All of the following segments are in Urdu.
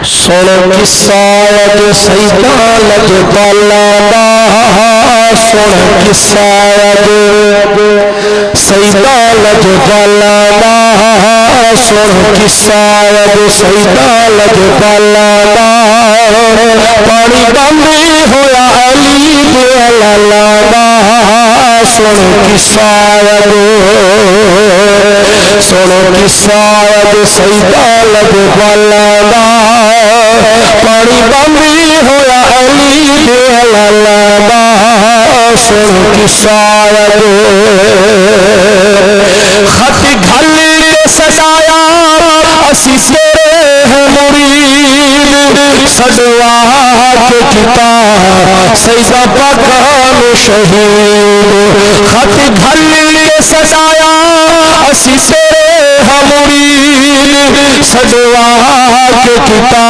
سن قصہ اج سیدہ لجپالا دا سن قصہ اج سیدہ لجپالا دا سن قصہ اج سیدہ لجپالا دا پانی بندی ہویا علی لالا دا سن قصہ اج سن قصہ اج سیدہ لجپالا دا پانی بندی ہویا علی لالا دا سن قصہ اج خط گھل کے سجایا اسی تیرے ہیں مرید سجوا کے کتا سیدہ پاکان شہید خط گھل کے سجایا اسی تیرے ہیں مرید سجوا کے کتا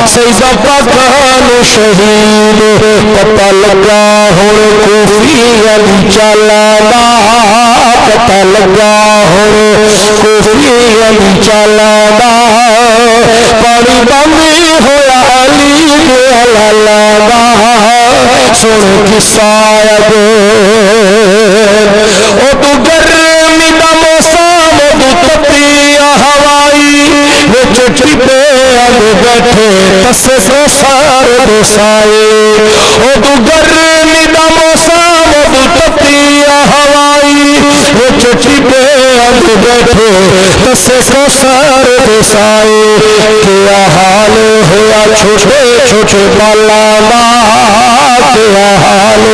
سیدہ پاکان شہید پتہ لگا ہوں کوفی علی چالانا پتہ لگا ہوں کوفی علی چالانا پانی بندی ہویا علی لالا سن قصہ اج او تو گرمی دا موسم دو تپی ہوائی وچ ٹپے اگ بیٹھے تسے سو سار دسائے او تو گرمی دا موسم دو تپی ہوائی وچ ٹپے اگ بیٹھے تسے سو سار دسائے کیا حال ہوا چھوٹے چھوٹے بالا دا کیا حال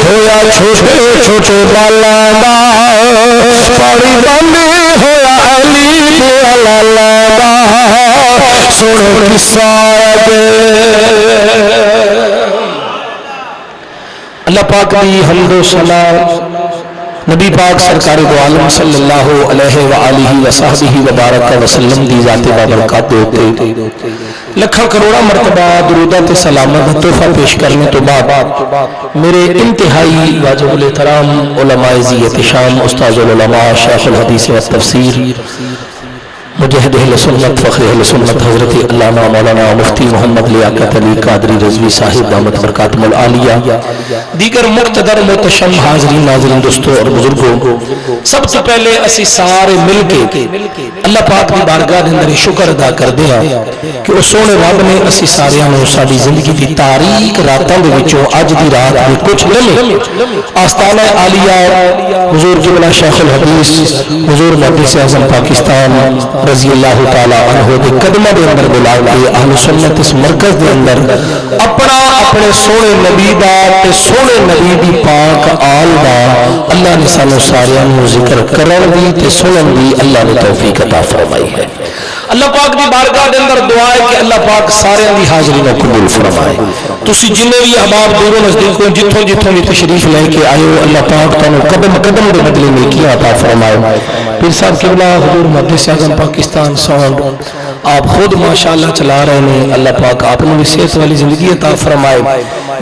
ہوا چھوٹے چھوٹے بالا دا پانی بندی ہویا علی لالا دا سن قصہ اج اللہ پاک دی حمد و ثنا نبی پاک سرکار دو عالم صلی اللہ علیہ وآلہ وصحبہ وبارک وسلم دی ذات بابرکات دیتے لکھا کروڑا مرتبہ درودات سلامت تحفہ پیش کرنے تو بعد میرے انتہائی واجب الاحترام علماء ذیت شام استاذ العلماء شیخ الحدیث و تفسیر مجاہد اہل سنت فخر اہل سنت حضرت علامہ مولانا مفتی محمد لیاقت علی قادری رضوی صاحب دامت برکاتہم العالیہ دیگر مقتدر محتشم حاضرین ناظرین دوستوں اور بزرگوں سب سے پہلے اسی سارے مل کے اللہ پاک دی بارگاہ دے اندر شکر ادا کر دیا کہ اس سونے رب نے اسی ساریاں نوں ساڈی زندگی دی تاریک راتاں دے وچوں اج دی رات دے کچھ لمحے آستانہ عالیہ حضور جملہ شیخ الحدیث حضور محدث اعظم پاکستان رضی اللہ تعالی عنہ دے قدمہ دے اندر بلا کے اہل سنت اس مرکز دے اندر اپنے سونے نبی دا تے سونے نبی دی پاک آل دا اللہ نے سانو ساریاں نوں ذکر کرن دی تے سنن دی اللہ نے توفیق عطا فرمائی ہے اللہ پاک دی بارگاہ دے اندر دعا ہے کہ اللہ پاک سارے دی حاضری نوں قبول فرمائے تسی جنے بھی احباب دور و نزدیک جتھوں جتھوں بھی تشریف لے کے آئے ہو اللہ پاک تانوں قدم قدم دے بدلے نیکیاں عطا فرمائے پیر صاحب قبلہ حضور محدث اعظم پاکستان ساؤنڈ آپ خود ماشاءاللہ چلا رہے ہیں اللہ پاک آپ نے صحت والی زندگی عطا فرمائے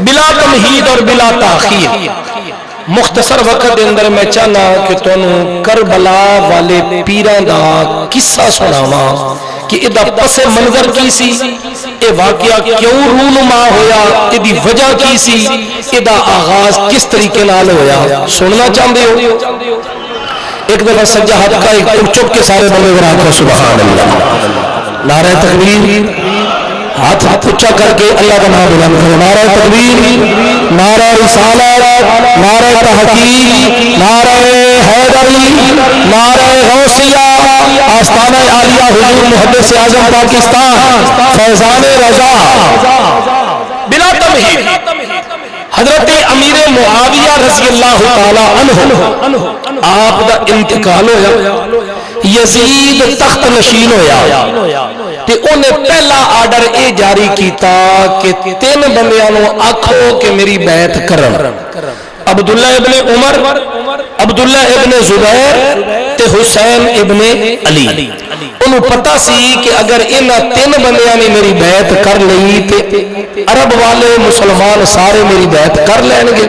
بلا تمہید اور بلا تاخیر مختصر وقت دے اندر میں چاہنا کہ تانوں کربلا والے پیراں دا قصہ سناواں کہ ادا پس منظر کی سی اے واقعہ کیوں رونما ہویا ادی وجہ کی سی ادا آغاز کس طریقے نال ہویا سننا چاہتے ہو ایک دفعہ سجا ہاتھ کا ایک چپ کے سارے بندے ذرا کو سبحان اللہ نعرہ تکبیر ہاتھ اونچا کر کے اللہ کا نام بلند کرو نعرہ تکبیر نعرہ رسالت نعرہ تحقیق نعرہ حیدری نعرہ غوثیہ آستانہ عالیہ حضور محدث اعظم پاکستان فیضان رضا بلا تمہید حضرت امیر معاویہ رضی اللہ تعالی عنہ آپ دا انتقال ہویا یزید تخت نشین ہویا تے انہیں پہلا آرڈر اے جاری کیتا کہ 3 بندیاں نوں آکھو کہ میری بیعت کرن عبداللہ ابن عمر عبداللہ ابن زبیر تے حسین ابن علی انہوں پتہ سی کہ اگر انہاں 3 بندیاں نے میری بیعت کر لئی تے عرب والے مسلمان سارے میری بیعت کر لیں گے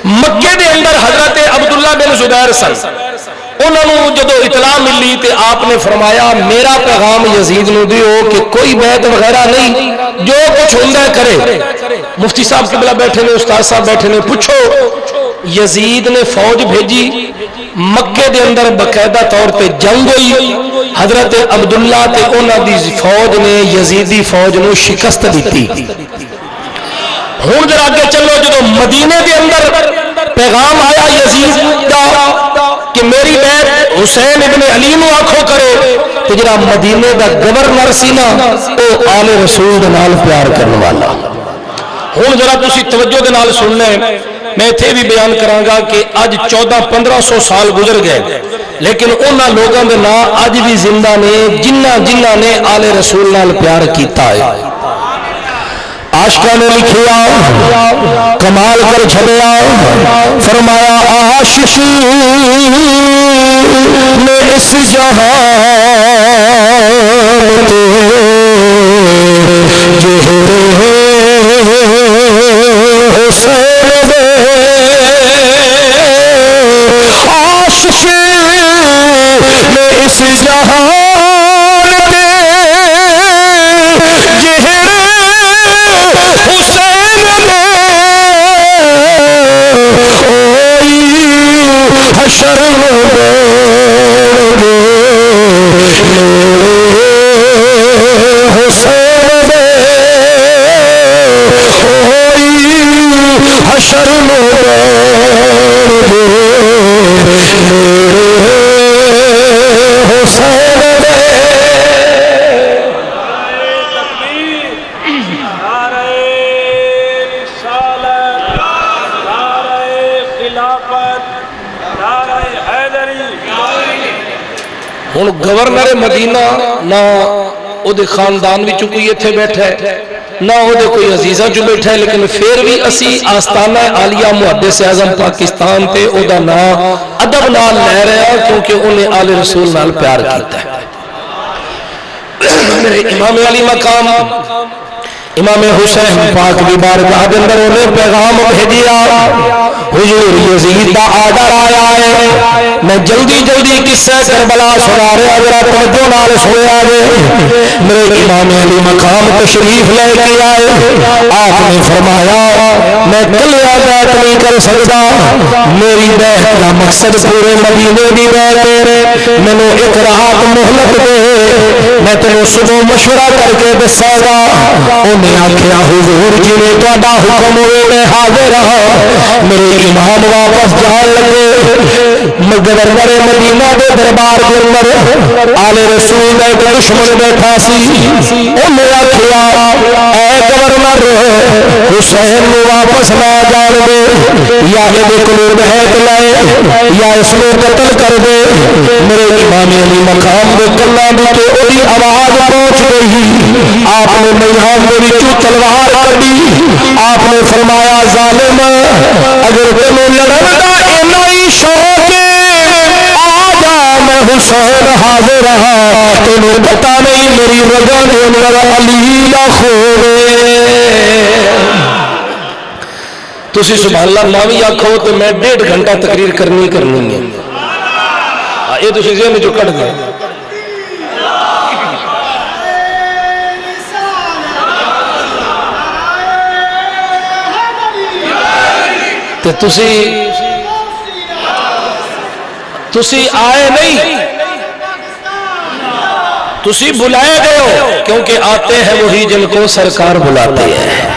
مکے دے اندر حضرت عبداللہ بن زبیر سن انہوں جدو اطلاع ملی تے آپ نے فرمایا میرا پیغام یزید نو دیو کہ کوئی بیعت وغیرہ نہیں، جو کچھ ہوتا ہے کرے۔ مفتی صاحب قبلہ بیٹھے نے، استاد صاحب بیٹھے نے، پوچھو یزید نے فوج بھیجی، مکے دے اندر باقاعدہ طور پہ جنگ ہوئی، حضرت عبداللہ تے انہاں دی فوج نے یزیدی فوج نو شکست دیتی۔ ہوں ذرا آگے چلو، جدو مدینے دے اندر پیغام آیا یزید دا کہ میری بیعت حسین ابن علی نو آکھو کرے، تو جڑا مدینے دا گورنر سی نا او آل رسول دے نال پیار کرنے والا۔ ہوں ذرا تسی توجہ دے نال سننا ہے، میں اتھے بھی بیان کراں گا کہ اج 1400-1500 سال گزر گئے، لیکن انہاں لوگاں دے نام اج بھی زندہ نے جنہاں نے آل رسول نال پیار کیتا ہے۔ عاشقاں نے لکھیا کمال کر چھڑیا، فرمایا عاشق نے اس جہان حسین عاشق نے اس جہان حشر حسین حشر ہوں گورنر مدینہ نہ او دے خاندان وچ کوئی ایتھے بیٹھا ہے نہ او دے کوئی عزیزاں جو بیٹھا ہے، لیکن پھر بھی اسی آستانہ عالیہ محدث اعظم پاکستان تے او دا نام ادب نال لے رہے ہیں کیونکہ انہیں آل رسول نال پیار کیتا ہے۔ میرے امام علی مقام امام حسین پاک دی بارگاہ دے اندر انہیں پیغام بھیجیا، حضور یزید دا آرڈر آیا ہے، میں جلدی قصہ کربلا سنا رہا، ذرا توجہ نال سنیا جے۔ میرے امام علی مقام تشریف لے کے آئے، آپ نے فرمایا میں کلیا بیعت نہیں کر سکتا، میری بیعت کا مقصد پورے مدینے دی بیعت ہے، مینوں ایک رات مہلت دے، میں تینوں صبح مشورہ کر کے دساں گا۔ انہیں آکھیا حضور جی نے تہاڈا حکم ہوئے میں حاضر ہاں۔ میرے امام واپس جان لگے، گورنر مدینہ دے دربار کے اندر آل رسول دا ایک دشمن بیٹھا سی، انہیں آکھیا اے گورنر حسین نو واپس نہ جان دے، یا یہ کلو بہت لائے یا اس کو قتل کر دے۔ میرے امام علی مقام دے کلاں دی تے وہی آواز پہنچ گئی، آپ نے میدان دے وچوں تلوار کڈی، آپ نے فرمایا ظالم اگر تینوں لڑن دا اینا ہی شوق آ جا، میں حسین حاضر ہاں، تینوں پتہ نہیں میری رگاں دے اندر علی دا خون تسی سبحان اللہ نہ بھی آکھو تو میں 1.5 گھنٹہ تقریر کرنی ہے، یہ تسی ذہن جو کٹ گئے۔ تے تسی آئے نہیں، تسی بلائے گئے ہو، کیونکہ آتے ہیں وہی جن کو سرکار بلاتے ہیں۔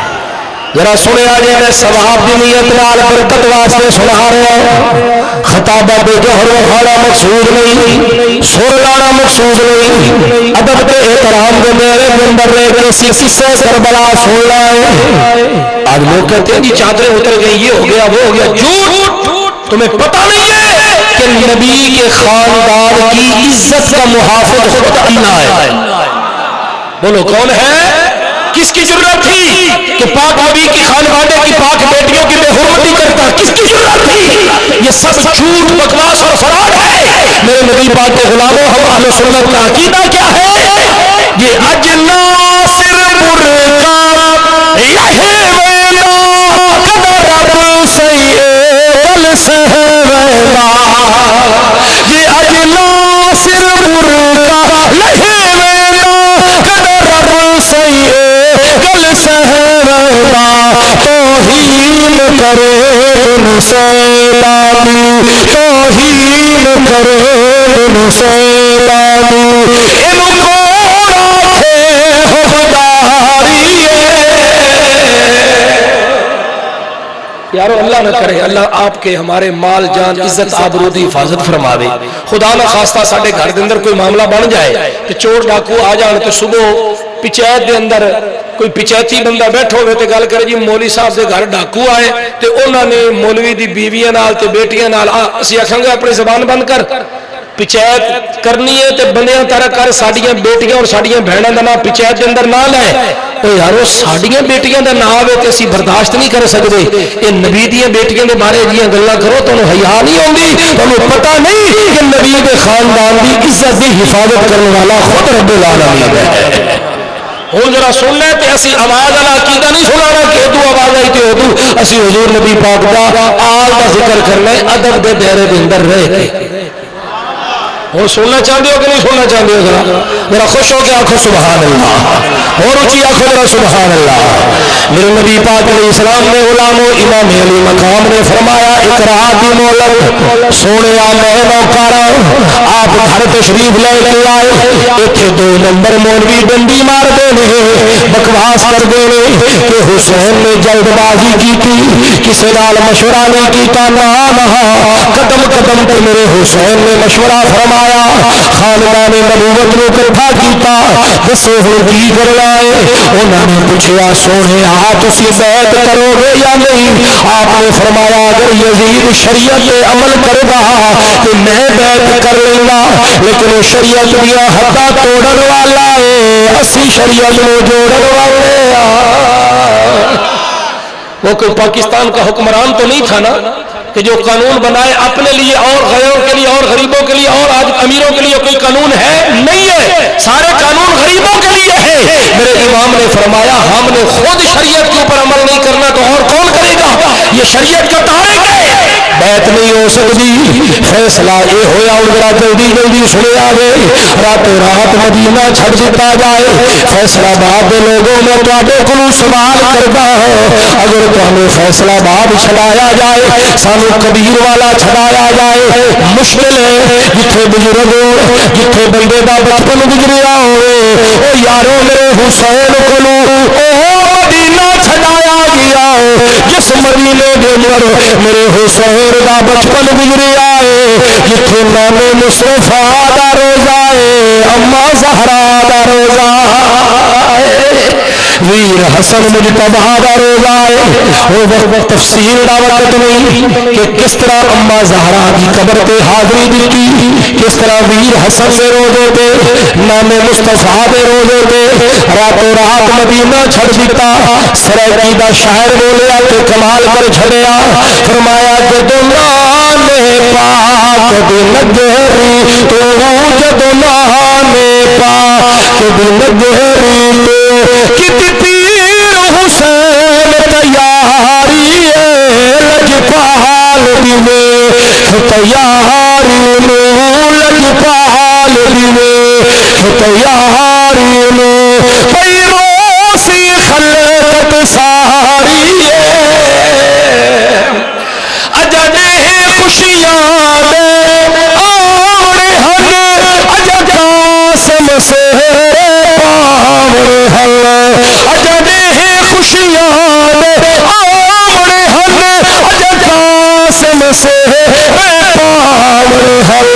ذرا سنے آجے میں ثواب دی نیت نال برکت واسطے سنا رہا ہوں، خطابہ بے جوہر و خالا مقصود نہیں، سر لانا مقصود نہیں، ادب کے احترام دے میرے منبر لے کے قصے کربلا سن لائے۔ آج لوگ کہتے ہیں جی چادریں اتر گئی، یہ ہو گیا وہ ہو گیا، جھوٹ، تمہیں پتہ نہیں ہے کہ نبی کے خاندان کی عزت کا محافظ خود اللہ ہے۔ بولو کون ہے؟ کس کی ضرورت تھی کہ پاک نبی کی خانوادے کی پاک بیٹیوں کی بے حرمتی کرتا؟ کس کی ضرورت تھی؟ یہ سب جھوٹ بکواس اور فراڈ ہے۔ میرے نبی پاک کے غلاموں، ہم اہل سنت کا عقیدہ کیا ہے؟ یہ اجناصر برکا قدر ابو سید السہویلا، یہ سیلانی توہین کرے بن سیلانی ان موڑا تھے خوداری یارو اللہ نہ کرے اللہ آپ کے ہمارے مال جان عزت آبرو دی حفاظت فرماوے خدا نہ خواستہ ساڈے گھر دے اندر کوئی معاملہ بن جائے کہ چور ڈاکو آ جان تے صبح پچیت دے اندر کوئی پچیتی بندہ بیٹھو ہوئے تے گل کرے جی مولوی صاحب دے گھر ڈاکو آئے تے انہوں نے مولوی دی بیویاں نال تے بیٹیاں نال اسی آکھاں گے اپنی زبان بند کر پچیت کرنی ہے تے بندیاں تارا کر ساڈیاں بیٹیاں اور ساڈیاں بہناں دا نام پچیت دے اندر نہ لے او یارو ساڈیاں بیٹیاں دا نام ہے تے اسی برداشت نہیں کر سکدے اے نبی دیاں بیٹیاں دے بارے جیاں گلاں کرو تانوں حیا نہیں ہوندی تانوں پتہ نہیں کہ نبی دے خاندان دی عزت دی حفاظت کرنے والا خود رب العالمین ہے ہوں ذرا سن لے تے اسی آواز والا عقیدہ نہیں سنانا کہ ادو آواز آئی تے ادو اسی حضور نبی پاک دا آل دا ذکر کرنا ہے ادب دے دائرے دے اندر رہ کے اور سننا چاہتے ہو کہ نہیں سننا چاہتے ہو ذرا خوش ہو کے آخو سبحان اللہ اور اونچی آخو ذرا سبحان اللہ میرے نبی پاک علیہ السلام نے غلام و امام علی مقام نے فرمایا اقرا دی مولت سونے میں نوکارا آپ گھر تشریف لے کے آئے ایتھے 2 نمبر مولوی ڈنڈی مار دے نے بکواس کر دے نے کہ حسین نے جلد بازی کی تھی کسی نال مشورہ نہیں کیتا نہ قدم قدم تے میرے حسین نے مشورہ فرمایا خاندان نبوت نو اکٹھا کیتا دسو ہن کی کرنا ہے انہوں نے پوچھا سونے تسی بیعت کرو گے یا نہیں آپ نے فرمایا اگر یزید شریعت پہ عمل کرے گا تو میں بیعت کر لوں گا لیکن شریعت دیا حداں توڑن والا ہے اسی شریعت نو جوڑن والے وہ کوئی پاکستان کا حکمران تو نہیں تھا نا کہ جو قانون بنائے اپنے لیے اور غیروں کے لیے اور غریبوں کے لیے اور آج امیروں کے لیے کوئی قانون ہے نہیں ہے سارے قانون غریبوں کے لیے ہے میرے امام نے فرمایا ہم نے خود شریعت کے اوپر عمل نہیں کرنا تو اور کون کرے گا یہ شریعت کا تارک ہے بیعت نہیں ہو سکتی فیصلہ یہ ہویا اور ذرا جلدی جلدی سنے آگے راتوں رات مدینہ چھڑ دیتا جائے فیصلہ آباد کے لوگوں میں تواڈے کولوں سوال کردا اگر تمہیں فیصلہ آباد چھڑایا جائے سانو کبیر والا چھڑایا جائے مشکل ہے جتھے بزرگ ہو جتھے بندے دا بچپن گزریا ہوئے او یارو میرے حسین کولوں او مدینہ چھڑایا گیا جس مدینے دے اندر میرے حسین دا بچپن گزریا ہے جتھے نام مصطفیٰ دا روزہ ہے اما زہرا دا روزہ ہے ویر حسن مجتبی دا روزہ ہے وہ وقت تفسیر دا وقت نہیں کہ کس طرح اما زہرا کی قبر پہ حاضری دیتی کس طرح ویر حسن دے روزے پہ نام مصطفیٰ دے روزے پہ راتوں رات مدینہ چھڑ دیتا سرائکی دا شاعر بولیا تو کمال کر چھڑیا فرمایا جدو نانے پاک دی نگہری تو جدو نانے پاک دی نگہری تو کتی پیر حسین تیاری لجپال دیوے تیاری نو لجپال دیوے تیاری نو پیروسی خلقت ساری اجڑے خوشیاں دے آوڑے ہن اجڑ قاسم سے پاوڑے ہن اجڑے خوشیاں دے آوڑے ہن اجڑ قاسم سے پاوڑے ہن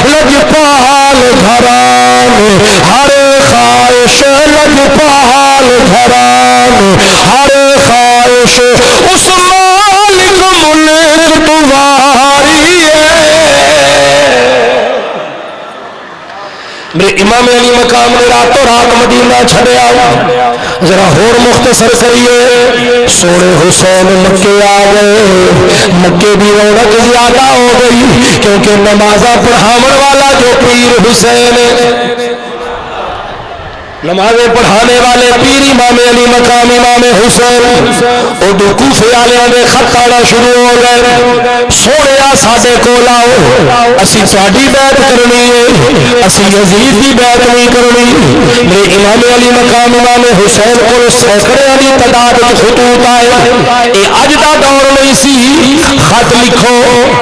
لجپال گھران ہر خواہش لجپال گھران ہر خواہش اس مالک ملک تمہاری ہے میرے امام علی مقام نے راتوں رات مدینہ چھڑیا ذرا ہور مختصر کریے سونے حسین مکے آ گئے مکے دی رونق زیادہ ہو گئی کیونکہ نمازہ پڑھاون والا جو پیر حسین نمازیں پڑھانے والے پیر امام علی مقام امام حسین اردو کوفے والے دے خط آنا شروع ہو گئے سونے ساڈے کول آؤ اسی تہاڈی بیعت کرنی ہے اسی یزید دی بیعت نہیں کرنی میرے امام علی مقام امام حسین کول سینکڑیاں دی تعداد وچ خطوط آئے اے اج دا دور نہیں سی خط لکھو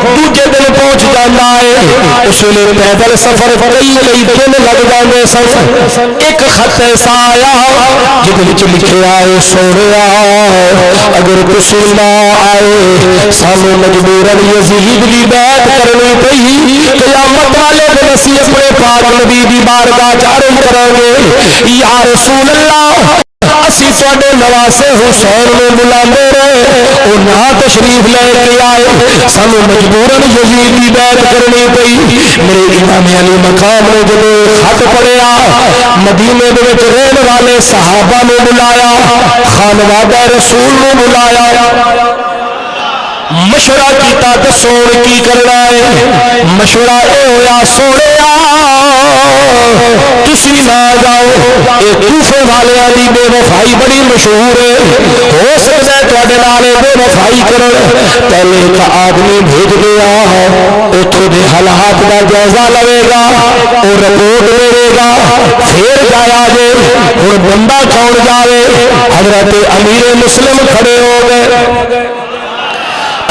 دوجے دن پہنچ جاندا ہے اس ویلے پیدل سفر کئی دن لگ جاندے سن ایک خط ایسا آیا جدھ لکھے آئے سونے اگر قصور نہ آئے سانو مجبورن یزید دی بیعت کرنی پئی قیامت والے دن اسی اپنے پاک نبی دی بارگاہ چارم کریں گے یا رسول اللہ اسی تواڈے نواسے حسین نو بلاندے رہے او نہ تشریف لے کے آئے سانو مجبورن یزید دی بیعت کرنی پئی میرے امام علی مقام نے جب خط پڑھیا مدینے دے وچ رہن والے صحابہ نو بلایا خانوادہ رسول نو بلایا مشورہ کیتا دسو کی کرنا ہے مشورہ اے ہویا سونے تسی نہ جاؤ اے کوفے والیاں دی بے وفائی بڑی مشہور ہے ہو سکتا ہے تواڈے نال بے وفائی کرن پہلے ایک آدمی بھیج دیا اوتھے دے حالات دا جائزہ لوے گا اور رپورٹ لے گا پھر جایا جے ہن بندہ کون جاوے حضرت امیر مسلم کھڑے ہو گئے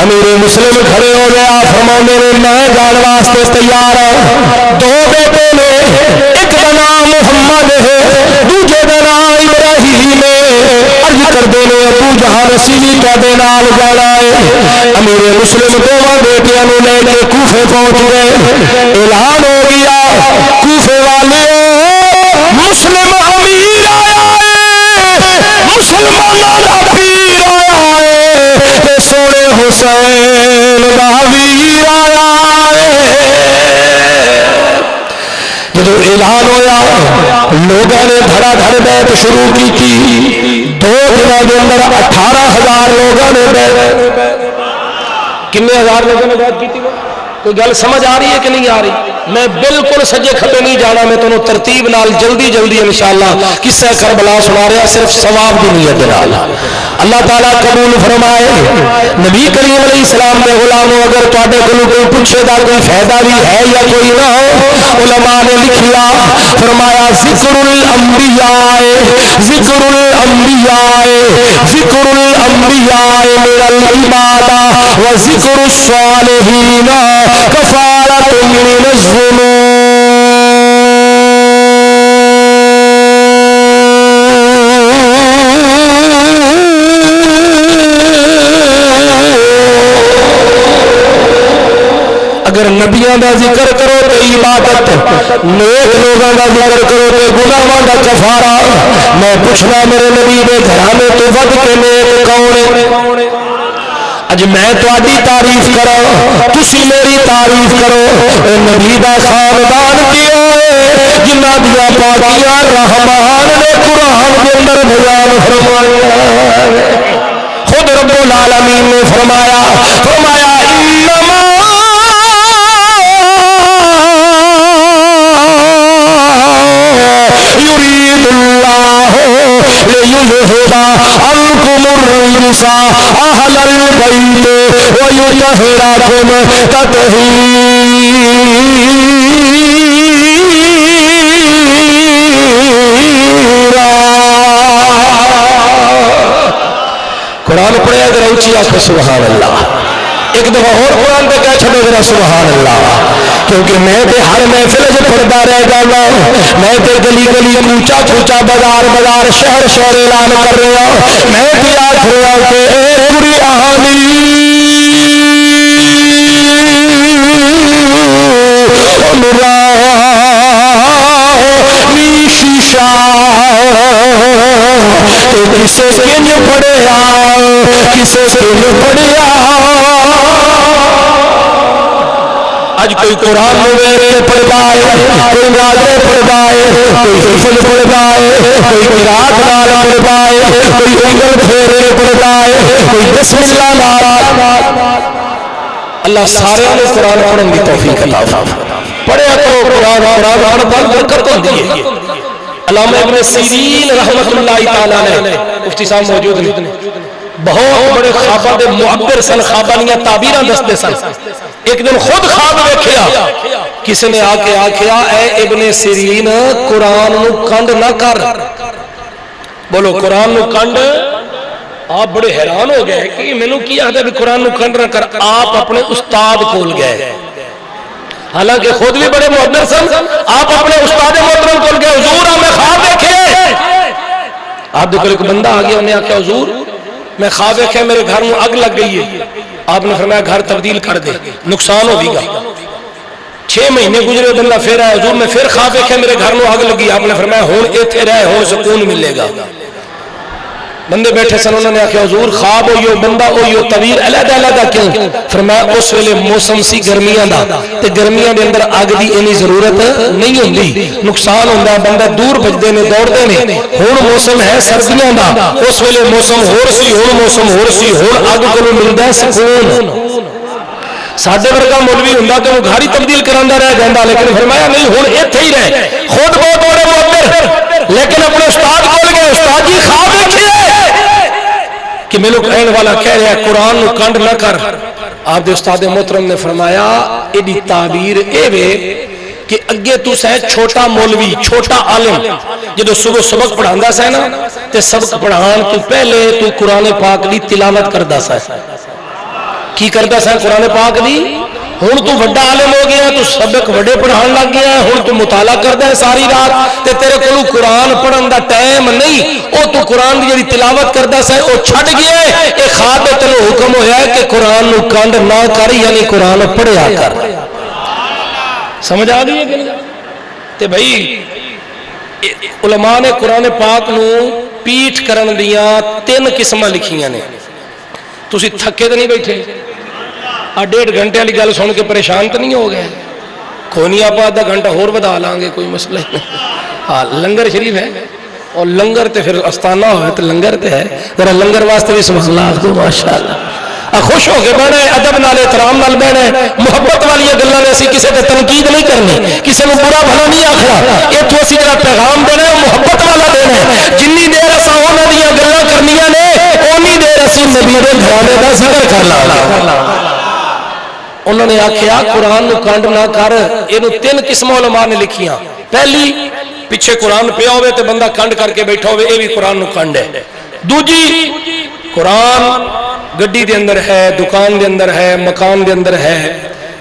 امیر مسلم کھڑے ہو گیا فرمانے میں جان واسطے تیار ہوں دو بیٹے نے ایک کا نام محمد ہے دوجے کا نام ابراہیم ہے عرض کر دے نے ابو جہاں رسیلی تواڈے نال جانا ہے امیر مسلم دونوں بیٹیاں نو لے کے کوفے پہنچ گئے اعلان ہو گیا کوفے والے مسلم امیر آیا ہے مسلمانوں کا پیر آیا ہے سونے حسین دا ویر آیا ہے جدو اعلان ہویا لوگوں نے دھڑا دھڑ بیعت شروع کی تھی 2 دنوں کے اندر 18,000 لوگوں نے بیعت کتنے ہزار لوگوں نے بیعت کی تھی کوئی گل سمجھ آ رہی ہے کہ نہیں آ رہی میں بالکل سجے کھبے نہیں جانا میں تمہیں ترتیب نال جلدی انشاءاللہ قصہ کربلا سنا رہا صرف ثواب کی نیت نال اللہ تعالیٰ قبول فرمائے نبی کریم علیہ السلام نے غلاموں اگر تواڈے کولوں کوئی پوچھے گا کوئی فائدہ بھی ہے یا کوئی نہ ہو علماء نے لکھیا فرمایا ذکر الانبیاء ذکر الانبیاء ذکر الانبیاء من العبادہ و ذکر الصالحین کفارۃ من الذنوب اگر نبیوں کا ذکر کرو تو عبادت نیک لوگوں کا ذکر کرو تو گناہاں کا کفارہ میں پوچھنا میرے نبی دے گھرانے تو ود کے نیک کون ہے اج میں تواڈی تعریف کرو تسی میری تعریف کرو اے نبی دا خاندان کیوں ہے جنہاں دیا پاکیاں رحمان نے قرآن کے اندر بیان فرمایا خود رب العالمین نے فرمایا انما يريد الله ليذهب عنكم الرجس أهل البيت ويطهركم قرآن پڑھے اگر اونچی آنکھ سبحان اللہ ایک دفعہ اور قرآن پہ کہہ چھوڑے ذرا سبحان اللہ کیونکہ میں تے ہر محفل جو پڑھتا رہ جانا میں تے گلی گلی کوچا کوچا بازار بازار شہر شہر اعلان کر رہا میں تے آکھ رہا کہ اے قرآنی نورانی شیشہ تو کسے کنج پڑھیا کسے کنج پڑھیا آج کوئی قرآن میں پڑھتا ہے کوئی نازے پڑھتا ہے کوئی حفظ پڑھتا ہے کوئی قرآن نال پڑھتا ہے کوئی انگل پھیرے پڑھتا ہے کوئی بسم اللہ نال اللہ سارے نے قرآن پڑھنے کی توفیق عطا فرمائے پڑھیا کرو قرآن پڑھن برکت ہوندی ہے علامہ ابن سیرین رحمت اللہ تعالی علیہ مفتی صاحب موجود ہیں، بہت بڑے خواباں دے معبر سن، خوابانیاں تعبیراں دستے سن۔ ایک دن خود خواب ویکھیا، کسی نے آ کے آکھیا اے ابن سیرین قرآن نو کنڈ نہ کر، بولو قرآن نو کنڈ۔ آپ بڑے حیران ہو گئے کہ میں نے کیا ہے بھی قرآن نو کنڈ نہ کر، آپ اپنے استاد کول گئے، حالانکہ خود بھی بڑے معبر سن، آپ اپنے استاد محترم کول گئے، حضور ہمیں خواب دیکھے۔ آپ دیکھو ایک بندہ آ گیا، انہیں آکھیا حضور میں خواب دیکھا میرے گھر میں اگ لگ گئی ہے، آپ نے فرمایا گھر تبدیل کر دے، نقصان ہوگی گا۔ 6 مہینے گزرے، بندہ پھر آیا، حضور میں پھر خواب دیکھا میرے گھر میں اگ لگی، آپ نے فرمایا ہون ایتھے رہے، ہون سکون ملے گا۔ بندے بیٹھے سن، انہوں نے آخیا حضور خواب ہوئیو بندہ ہوئیو تعبیر علیحدہ علیحدہ کیوں؟ فرمایا اس ویلے موسم سی گرمیاں دا، تے گرمیاں دے اندر اگ دی اینی ضرورت نہیں ہوندی، نقصان ہوندا، بندہ دور بھجدے نے دوڑدے نے۔ ہن موسم ہے سردیاں دا، اس ویلے موسم ہور سی، ہن موسم ہور سی، ہن اگ کولوں ملدا سکون۔ ساڈے ورگا مولوی ہوندا تے وہ گھر ہی تبدیل کراندا رہ جاندا، لیکن فرمایا نہیں ہن ایتھے ہی رہ۔ خود بہت بڑے معبر، لیکن اپنے استاد کول گئے، استاد جی خواب دیکھے کہ میرے کہنے والا کہہ رہا ہے قرآن نو کنڈ نہ کر۔ آپ دے استاد محترم نے فرمایا ایڈی تعبیر اے وے کہ اگے تو سہ چھوٹا مولوی، چھوٹا عالم، جدو صبح سبق پڑھاندا سہ نا تے سبق پڑھان تو پہلے تو قرآن پاک دی تلاوت کردا سہ۔ کی کردا سہ؟ قرآن پاک دی۔ ہن تو وڈا عالم ہو گیا، تو سبق وڈے پڑھان لگ گیا، ہن تو مطالعہ کردا ہے ساری رات، تے تیرے کولوں قرآن پڑھن دا ٹائم نہیں، او تو قرآن دی جڑی تلاوت کردا سہ او چھڈ گیا ہے۔ اے خواب تے تینوں حکم ہویا ہے کہ قرآن نو کنڈ نہ کر، یعنی قرآن پڑھیا کر۔ سمجھ آ گئی ہے کہ نہیں؟ تے بھائی علماء نے قرآن پاک نو پیٹھ کرن دیاں 3 قسماں لکھیاں نے۔ تسی تھکے تے نہیں بیٹھے؟ 1.5 گھنٹے والی گل سن کے پریشان تو نہیں ہو گئے؟ کوئی نہیں، آپ آدھا گھنٹہ اور بدا لیں گے، کوئی مسئلہ نہیں۔ ہاں لنگر شریف ہے، اور لنگر تے پھر استانہ ہوئے تو لنگر تے ہے، ذرا لنگر واسطے بھی سبحان اللہ آخ دو ماشاءاللہ۔ خوش ہو کے بہنا ہے، ادب نال احترام نال بہنا ہے، محبت والی گلاں نے اسی کسی تے تنقید نہیں کرنی، کسی کو برا بھلا نہیں آخنا، ایتھوں اسی جڑا پیغام دینا ہے محبت والا دینا ہے۔ جنی دیر اساں انہاں دیاں گلاں کرنیاں نے، اونی دیر اسی نبی دے گھرانے دا ذکر کر لاں۔ انہوں نے آکھیا قرآن نو کنڈ نہ کر، اینو 3 قسم علماء نے لکھیاں۔ پہلی پیچھے قرآن پیا ہوئے تے بندہ کنڈ کر کے بیٹھا ہوئے، اے بھی قرآن نو کنڈ ہے۔ دوجی قرآن گڈی دے اندر ہے، دکان دے اندر ہے، مکان دے اندر ہے،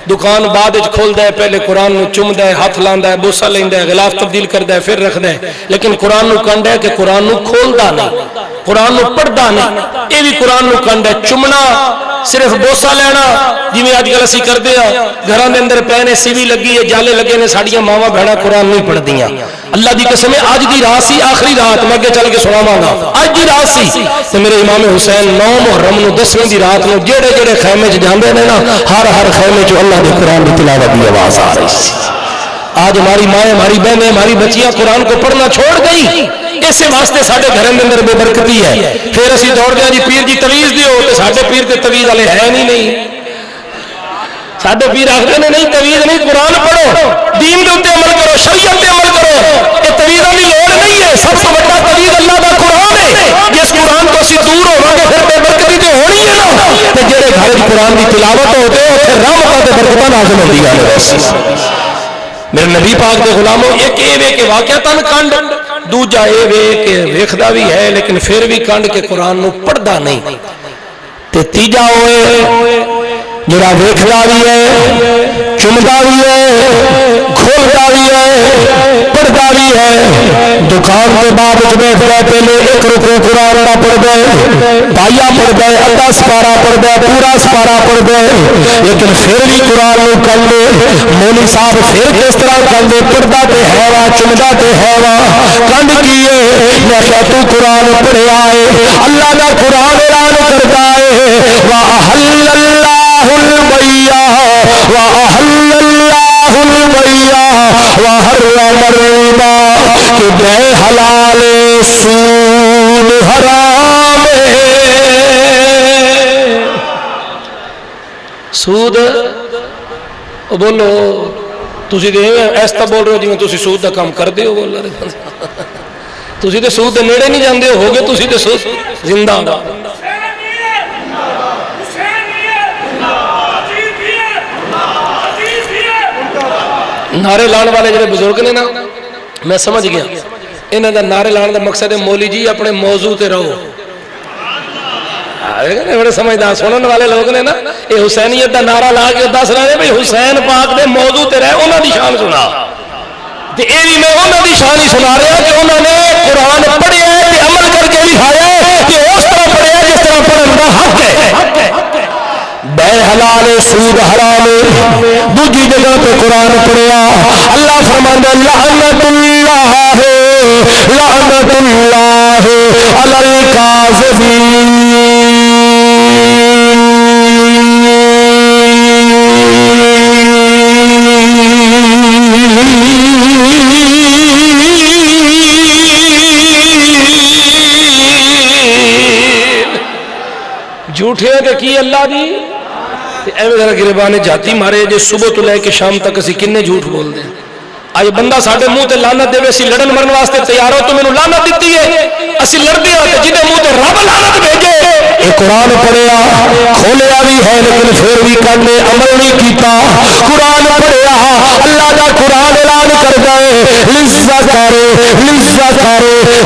دکان بعد وچ کھولدا ہے، پہلے قرآن نو چومدا ہے، ہاتھ لاندا ہے، بوسا لیندا ہے، غلاف تبدیل کردا ہے، پھر رکھدا ہے۔ لیکن قرآن نو کنڈ ہے کہ قرآن نو کھولدا نہیں، قرآن نو پڑھدا نہیں۔ اے بھی قرآن نو کنڈ ہے۔ چمنا صرف بوسا لینا جویں اج کل اسی کردے ہاں، گھراں دے اندر پے نے سی وی لگی ہے، جالے لگے نے، ساڈیاں ماواں بہناں قرآن نہیں پڑھدیاں۔ اللہ دی قسم ہے اج دی رات سی، آخری رات، میں اگے چل کے سناواں گا، اج دی رات سی تے میرے امام حسین 9 محرم نو 10ویں دی رات نو جڑے جڑے خیمے چ جاندے نے نا، ہر خیمے چ اللہ دے قرآن دی تلاوت دی آواز آ رہی سی۔ آج ہماری مائیں، ہماری بہنیں، ہماری بچیاں قرآن کو پڑھنا چھوڑ گئی، اسے واسطے ساڈے گھروں کے اندر بے برکتی ہے۔ پھر اسی دوڑ دیا جی پیر جی تویز دیو، تے ساڈے پیر تے تویز والے ہے نہیں۔ ساڈے پیر آخر نے نہیں تویز نہیں، قرآن پڑھو، دین دے اوتے عمل کرو، شریعت تے عمل کرو، یہ تویزاں دی لوڑ نہیں ہے۔ سب سے بڑا تویز اللہ دا قرآن ہے، جس قرآن تو اسی دور ہوواں گے پھر بے برکتی تو ہونی ہے نا۔ تے جڑے گھر وچ قرآن دی تلاوت ہوتے اوتھے رحمتاں تے برکتاں نازل ہوندیاں نے۔ بس میرے نبی پاک دے غلاموں، ایک اے وے کہ واقعتاً کنڈ، دوجا اے وے کہ ویکھدا بھی ہے لیکن پھر بھی کنڈ کے قرآن نو پڑھدا نہیں، تے تیجا ہوئے جڑا ویکھدا بھی ہے، چمدا بھی ہے، کھولدا بھی ہے، پڑھدا بھی ہے۔ دکان کے بعد بیٹھدا ہے، پہلے 1 رکوع قرآن دا پڑھدا ہے، پایا پڑھدا ہے، ادھا سپارہ پڑھدا ہے، پورا سپارہ پڑھدا ہے، لیکن پھر بھی قرآن نو کندے مولوی صاحب پھر کس طرح کندے؟ پڑھدا تے ہے وا، چمدا تے ہے وا، کنڈ کیے؟ میں کہ تو قرآن پڑھیا ہے، اللہ دا قرآن اعلان کردا ہے، وَأَحَلَّ اللَّهُ الْبَيْعَ وَأَحَلَّ اللَّهُ الْبَيْعَ وَحَرَّمَ الرِّبَا، کہ بے حلال سود حرام ہے۔ سود بولو تسی دے ایسا بول رہے ہو جی میں تسی سود دا کام کر دے ہو، بول رہے تسی تے سود دے نیڑے نہیں جاندے ہو گے تسی تے سود زندہ نعرے لان والے جڑے بزرگ نے نا میں سمجھ گیا انہاں دا نعرے لان دا مقصد ہے مولی جی اپنے موضوع تے رہو بڑے سمجھدار سنن والے لوگ نے نا یہ حسینیت دا نعرہ لا کے دس رہے بھائی حسین پاک دے موضوع تے رہے انہاں دی شان سنا تے اے بھی میں انہاں دی شان ہی سنا رہا کہ انہاں نے قرآن پڑھیا ہے تے عمل کر کے دکھایا ہے کہ اس طرح پڑھیا جس طرح پڑھن دا حق ہے بے حلال سود حرام دوسری جگہ پہ قرآن پڑھیا اللہ فرماندا لعنت اللہ علی الکاذبین جھوٹے کہ کی اللہ دی ایویں ذرا گربانے جاتی مارے جے صبح تو لے کے شام تک اسی کنے جھوٹ بول دیں آج بندہ ساڈے منہ تے لعنت دے اسی لڑن مرن واسطے تیار ہو تو مینوں لعنت دتی ہے اسی لڑدے ہاں تے جدے منہ تے رب لعنت بھیجے اے قرآن پڑھیا کھولیا بھی ہے لیکن پھر بھی کنے عمل نہیں کیتا قرآن پڑھیا اللہ دا قرآن اعلان کردا ہے للذکر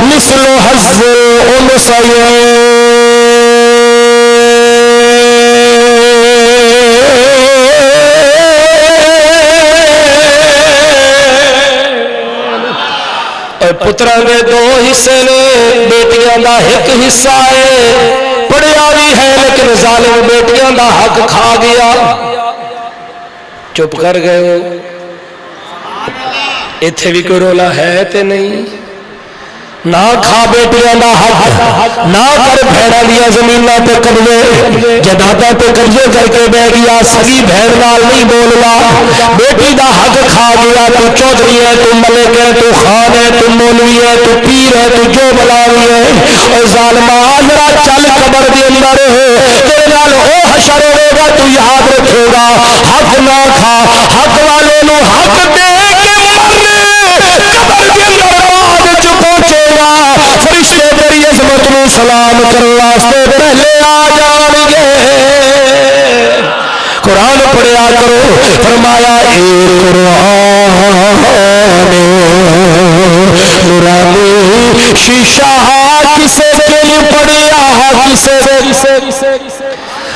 مثل حظ الانثیین پتراں دے دو حصے نے بیٹیاں دا ایک حصہ ہے پڑھیا بھی ہے لیکن ظالم بیٹیاں دا حق کھا گیا چپ کر گئے ہو ایتھے بھی کوئی رولا ہے تے نہیں نہ کھا بیٹیاں دا حق نہ کر بھیڑا دیا زمیناں پہ قبضے جداداں پہ قبضے کر کے بہ گیا سگی بھیڑ نال نہیں بولنا بیٹی دا حق کھا گیا تو چودھری ہے تو ملک ہے تو خان ہے تو مولوی ہے تو پیر ہے تو جو بلاوی ہے اور ظالمہ ذرا چل قبر دے اندر تیرے نال او حشر ہوے گا تو یاد رکھے گا حق نہ کھا حق والے نو حق دے قبر دے اندر بعد چ پہنچے فرشتے تیری عظمت نو سلام کرنے واسطے پہلے آ جان گے قرآن پڑھیا کرو فرمایا اے قرآن نورانی شیشہ کسے کے لیے پڑھیا کسے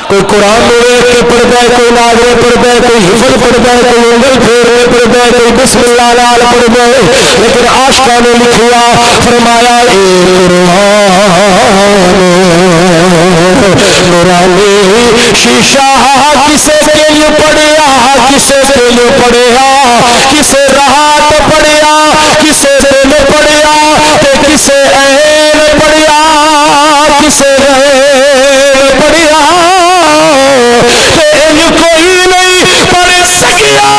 کوئی قرآن میں دیکھ کے پڑھتا ہے کوئی ناظرے پڑھتا ہے کوئی حفظ پڑھتا ہے کوئی انگل پھیر میں پڑھتا ہے کوئی بسم اللہ لال پڑھتا ہے لیکن عاشقہ نے لکھیا فرمایا اے قرآن نورانی شیشہ کسے کے لیے پڑھیا کسے کے لیے پڑھیا کسے رات پڑھیا کسے دن پڑھیا کسے عین پڑھیا کسے عین پڑھیا کوئی نہیں پڑھ سکیا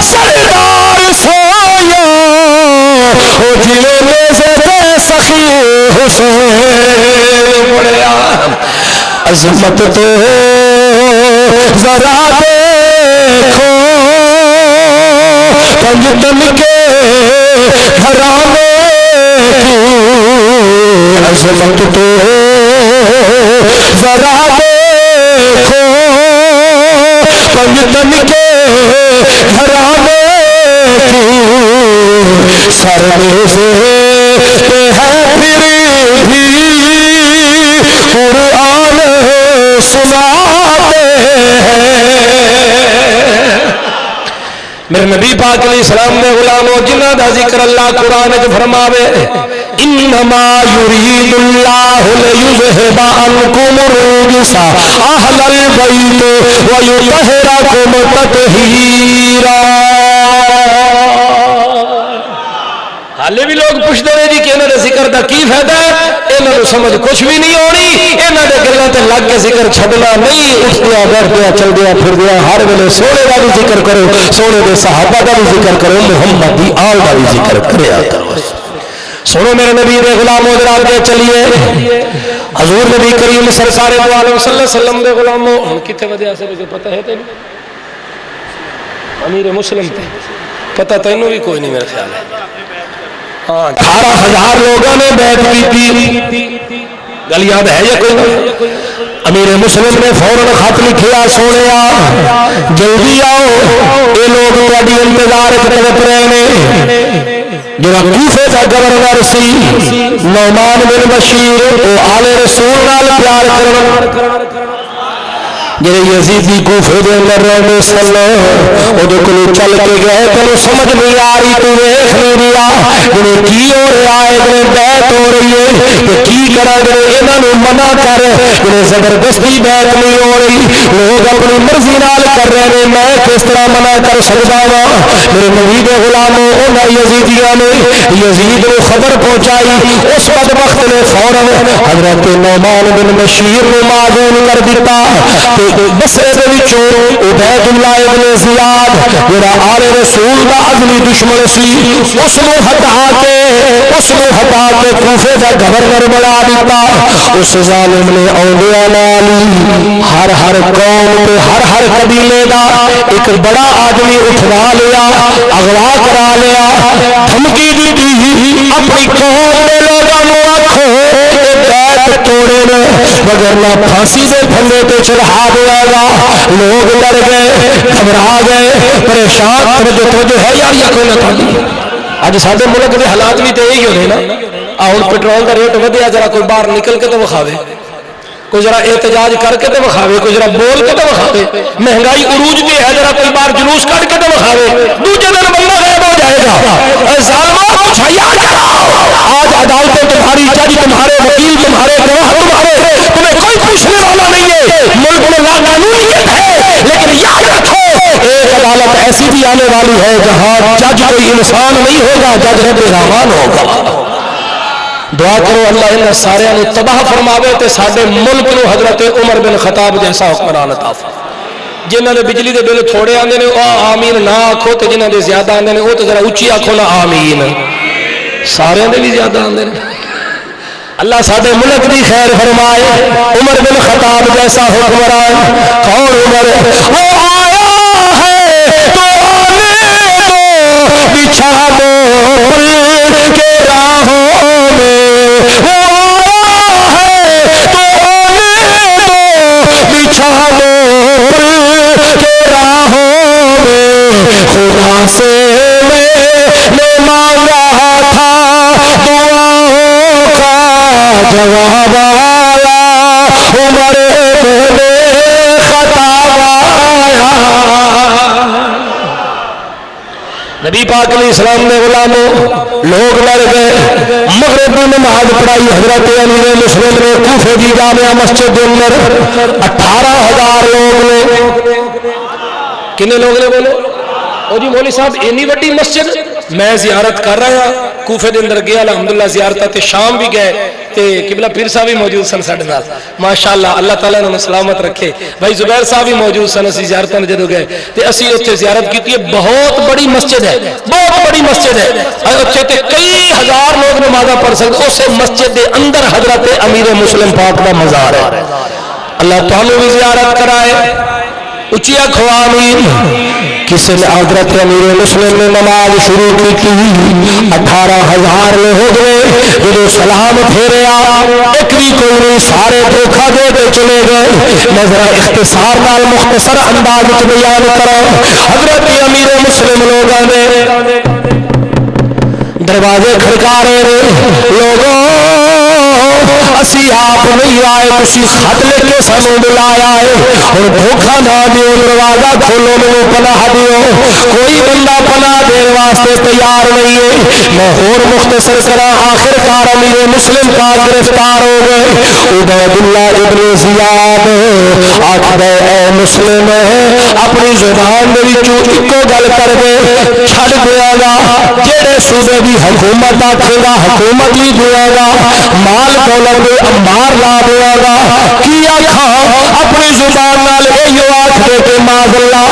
سردار سویا وہ جلے میں سے سخی حسین پڑھیا عظمت تو ذرا دیکھو پنجتن کے گھرانے کی عظمت تو ذرا دیکھو پنجتن کے گھرانے کی سرزے پہ ہے پھر بھی قرآن سناتے ہیں میرے نبی پاک علیہ السلام نے غلاموں جنہ دا ذکر اللہ قرآن جو فرماوے انما یرید اللہ لیذہب عنکم الرجس اہل البیت ویطہرکم تطہیرا حالے بھی لوگ پوچھتے ہیں جی کہ انہوں نے ذکر دا کی فائدہ ہے انہوں نے سمجھ کچھ بھی نہیں ہونی انہوں نے گلوں تے لگ کے ذکر چھڈنا نہیں اٹھ دیا بیٹھ دیا چل دیا پھر دیا ہر ویلے سونے کا بھی ذکر کرو سونے دے صحابہ کا بھی ذکر کرو محمد دی آل کا بھی ذکر کریا کرو سنو میرے نبی دے غلاموں جناب دے چلیے حضور نبی کریم سرکار دو عالم صلی اللہ علیہ وسلم دے غلاموں ہن کتے ودیا سے پتہ ہے تینوں امیر مسلم تے پتہ تینوں بھی کوئی نہیں میرے خیال ہے 18,000 لوگوں نے بیعت کی. گل یاد ہے یا کوئی؟ امیر مسلم نے فوراً خط لکھیا سونے جلدی آؤ یہ لوگ تہاڈی انتظار تڑپ رہے ہیں. جڑا کوفے کا گورنر سی نعمان بن بشیر وہ آل رسول نال پیار کرن جڑے یزیدی کوفے دے اندر رہنے سن او دے کول چل کے گئے تینوں سمجھ نہیں آ رہی تو ویکھ نہیں رہا جڑے کی ہو رہا ہے جڑے بیعت ہو رہی ہے تے کی کراں گے انہاں نوں منع کر جڑے زبردستی بیعت نہیں ہو رہی لوگ اپنی مرضی نال کر رہے ہیں میں کس طرح منع کر سکدا وا. میرے نبی دے غلاموں انہاں یزیدیاں نے یزید نوں خبر پہنچائی اس بدبخت نے فوراً حضرت نعمان بن بشیر نوں معزول کر دتا. بس عبید اللہ ابن زیاد جڑا آل رسول دا ازلی دشمن سی اس نو ہٹا کے کوفے دا گورنر بنا دیتا. اس ظالم نے اولیاء نال ہر قوم تے ہر قبیلے دا ایک بڑا آدمی اٹھوا لیا اغوا کرا لیا دھمکی دیتی اپنی قوم دے لوگاں نوں آکھو بیعت توڑے نے وگرنہ پھانسی دے پھندے تے چڑھا دیا گا. لوگ ڈر گئے گھبرا گئے پریشان. توجہ ہے یار یا کوئی نہ اج سارے ملک کے حالات بھی تو یہی ہونے نا. ہوں پٹرول کا ریٹ ودیا ذرا کوئی باہر نکل کے تو وکھاوے کوئی ذرا احتجاج کر کے تو وکھاوے کوئی ذرا بول کے تو وکھاوے. مہنگائی عروج پہ ہے ذرا کوئی باہر جلوس کر کے تو وکھاوے. دوسرے دن بندہ غائب ہو جائے گا. ظالموں کچھ حیا کرو. آج عدالتیں تمہاری جج تمہارے وکیل تمہارے گواہ تمہارے تمہیں کوئی پوچھنے والا نہیں ہے. ملک میں لاقانونیت ہے لیکن یاد رکھو ایک عدالت ایسی بھی آنے والی ہے جہاں جج کوئی انسان نہیں ہوگا جج رب رحمان ہوگا. دعا کرو اللہ ان سارے نے تباہ فرماوے تے سارے ملک نو حضرت عمر بن خطاب جیسا حکمران عطا فرمائے. جنہاں دے بجلی دے بل تھوڑے آندے نے او آمین نہ آکھو تے جنہاں دے زیادہ آندے نے او تے ذرا اونچی آکھو نا آمین. سارے دے بھی زیادہ آندے نے. اللہ سارے ملک دی خیر فرمائے. عمر بن خطاب جیسا حکمران کون عمر او آیا ہے تو آنے دو بچھا دو کے راہوں میں. وہ آیا ہے تو آنے دو بچھا دو کے راہوں میں. خدا سے میں نے مانگا تھا دعاؤں کا جواب آیا عمر بن خطاب آیا. نبی پاک علیہ السلام نے غلاموں لوگ ڈر گئے. مغرب کی نماز پڑھائی حضرت امیر مسلم نے کوفے کی جامع مسجد کے اندر 18,000 لوگ نے. کتنے لوگ نے بولو او جی مولوی صاحب اینی وڈی مسجد. میں زیارت کر رہا ہاں کوفے دے اندر گیا الحمدللہ زیارتاں تے شام بھی گئے تے قبلہ پیر صاحب بھی موجود سن ساڈے نال ماشاءاللہ اللہ تعالیٰ انہوں نے سلامت رکھے. بھائی زبیر صاحب بھی موجود سن. اسی زیارتاں جدوں گئے تے اسی اوتھے زیارت کیتی ہے. بہت بڑی مسجد ہے بہت بڑی مسجد ہے. اوتھے تے کئی ہزار لوگ نمازاں پڑھ سکتے. اس مسجد دے اندر حضرت امیر مسلم پاک دا مزار ہے. اللہ تعالیٰ بھی زیارت کرائے. اچیا خوامین کسی نے حضرت امیر مسلم نے نماز شروع کی 18,000 لوگ گئے. جب سلام پھیریا ایک بھی کوئی نہیں سارے دھوکھا دے کے چلے گئے. میں ذرا اختصار نال مختصر انداز میں بیان کروں. حضرت امیر مسلم لوگوں نے دروازے کھڑکا رہے لوگوں اسی آپ نہیں آئے کسی خط لے کے سانو بلایا ہے اور دھوکھا نہ دیو دروازہ کھولو میں پناہ دیو. کوئی بندہ پناہ دینے واسطے تیار نہیں ہے. میں اور مختصر کرا آخر کار امیر مسلم پاک گرفتار ہو گئے. عبید اللہ ابن زیاد آخر اے مسلم اپنی زبان دے وچوں اکو گل کر دے چھڑ دیا گا جڑے صوبے دی حکومت آکھے گا حکومت ہی دیا گا مال دولت انبار لا دیا گا. کی آخا اپنی زبان نال ایو آکھ دے کہ معاذ اللہ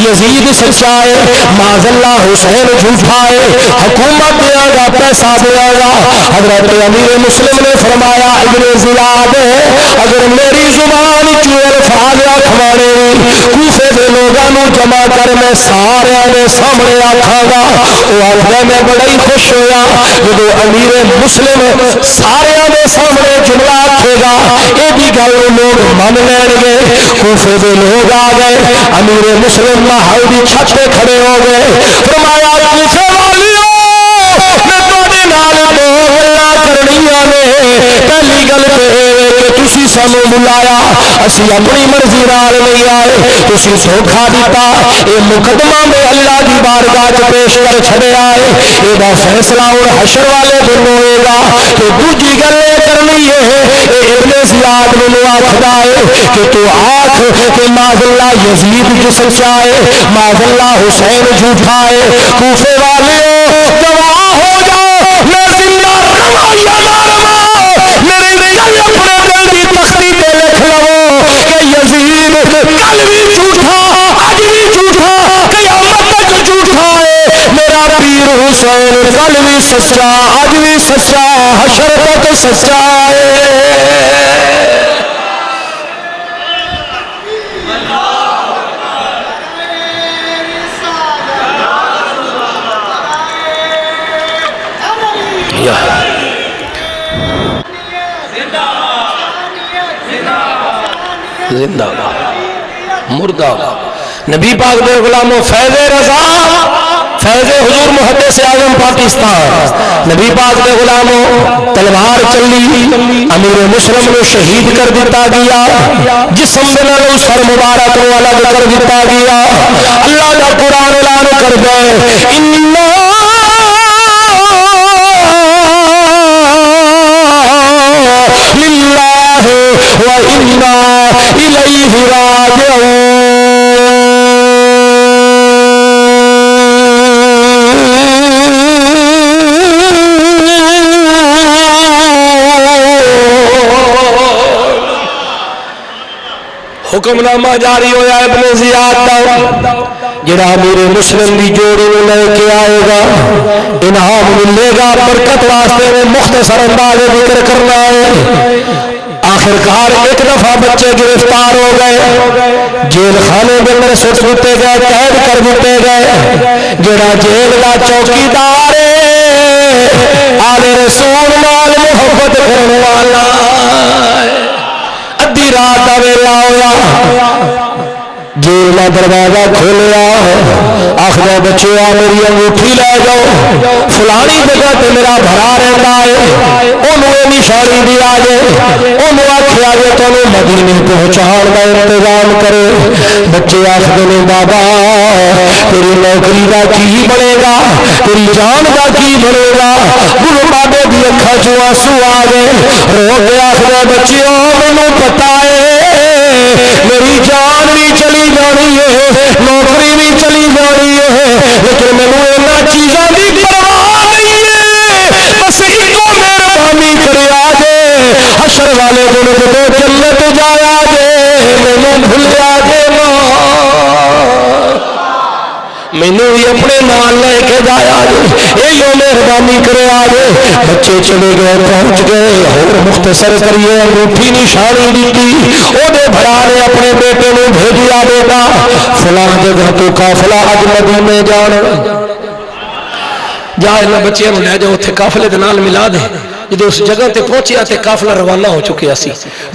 یزید سچا ہے معاذ اللہ حسین جھوٹا ہے حکومت دیا گا پیسہ دیا گا. حضرت امیر مسلم نے فرمایا ابن زیاد اگر میری زبان چو الفاظ کھوانے کوفے دے لوگوں جمع کر میں سارے دے سامنے آکھاں گا. وہ آخر میں بڑا ہی خوش ہوا جب امیر مسلم سارے دے سامنے جملہ آکھے گا. یہ بھی گل لوگ من لین گے. کوفے دے لوگ آ گئے. امیر مسلم محل دی چھت پہ کھڑے ہو گئے. فرمایا کوفے والیو میں تواڈے نال دو گلاں کرنیاں نے. پہلی گل تے کہ تسی سانوں بلایا اسی اپنی مرضی نال نہیں آئے. تسی دھوکھا دیتا. یہ مقدمہ میں اللہ دی بارگاہ وچ پیش کر چھڑیا ہے. یہ فیصلہ ہن حشر والے دن ہوئے گا. کہ دوجی گل یہ کرنی ہے ابن زیاد نوں آکھدا ہے کہ تو آکھ کہ معاذ اللہ یزید جو سچا ہے معاذ اللہ حسین جھوٹا ہے. کوفے والیو گواہ ہو جاؤ میں زندہ رہا یا نہ رہا. میرے دل اپنے دل کی تختی پہ لکھ لو کہ یزید کل بھی جھوٹا اج بھی جھوٹا قیامت تک جھوٹا ہے. میرا پیر حسین کل بھی سچا اج بھی سچا حشر تک سچا ہے. زندہ مردہ نبی پاک دے غلاموں فیض رضا فیض حضور محدث اعظم پاکستان نبی پاک دے غلاموں تلوار چلی امیر مسلم نے شہید کر دیتا گیا. جسم دے نال سر مبارک نو الگ کر دیتا گیا. اللہ دا قرآن اعلان کر دے انا للہ و انا الیہ راجعون. حکم نامہ جاری ہویا ابن زیاد دا جڑا امیر مسلم دی جوڑی نو لے کے آئے گا انعام ملے گا. برکت واسطے میں مختصر انداز ذکر کرنا ہے. آخرکار ایک دفعہ بچے گرفتار ہو گئے. جیل خانے کے اندر سٹ دیتے گئے قید کر دیتے گئے. جڑا جیل دا چوکیدار آل رسول نال محبت کرنے والا ادھی رات کا ویلا ہوا جیل کا دروازہ کھولیا. آخر بچے میری انگوٹھی لے جاؤ فلانی جگہ تے میرا بھرا رہتا ہے انہوں یہ نشانی دی آ جائے. انہوں آخیا جی تمہیں مدینے پہنچان کا انتظام کرے. بچے آخر نے بابا تیری نوکری کا کی بنے گا تیری جان کا کی بنے گا. گرو بابے دی اکھا چوں آنسو آ گئے. رو کے آخر بچیوں مینوں پتا ہے میری جان بھی چلی جانی ہے نوکری بھی چلی جانی ہے لیکن مینوں انہاں چیزاں دی پرواہ نہیں ہے. بس ایک مہربانی کرے آ جے حشر والے دن جدوں جنت جایا جے مینوں بھلیا جے نا مینوں بھی اپنے نال لے کے جایا جے ایو مہربانی کرے آ جے. بچے چلے گئے پہنچ گئے. اور مختصر کریے انگوٹھی نشانی دیتی. او دے بھرا نے اپنے بیٹے نو بھیجیا بیٹا فلاں جگہ تو قافلہ اج مدینے جان جا بچے نو لے جاؤ اتنے قافلے دے نال ملا دے. جدو اس جگہ تے پہنچیا تے قافلہ روانہ ہو چکیا سی.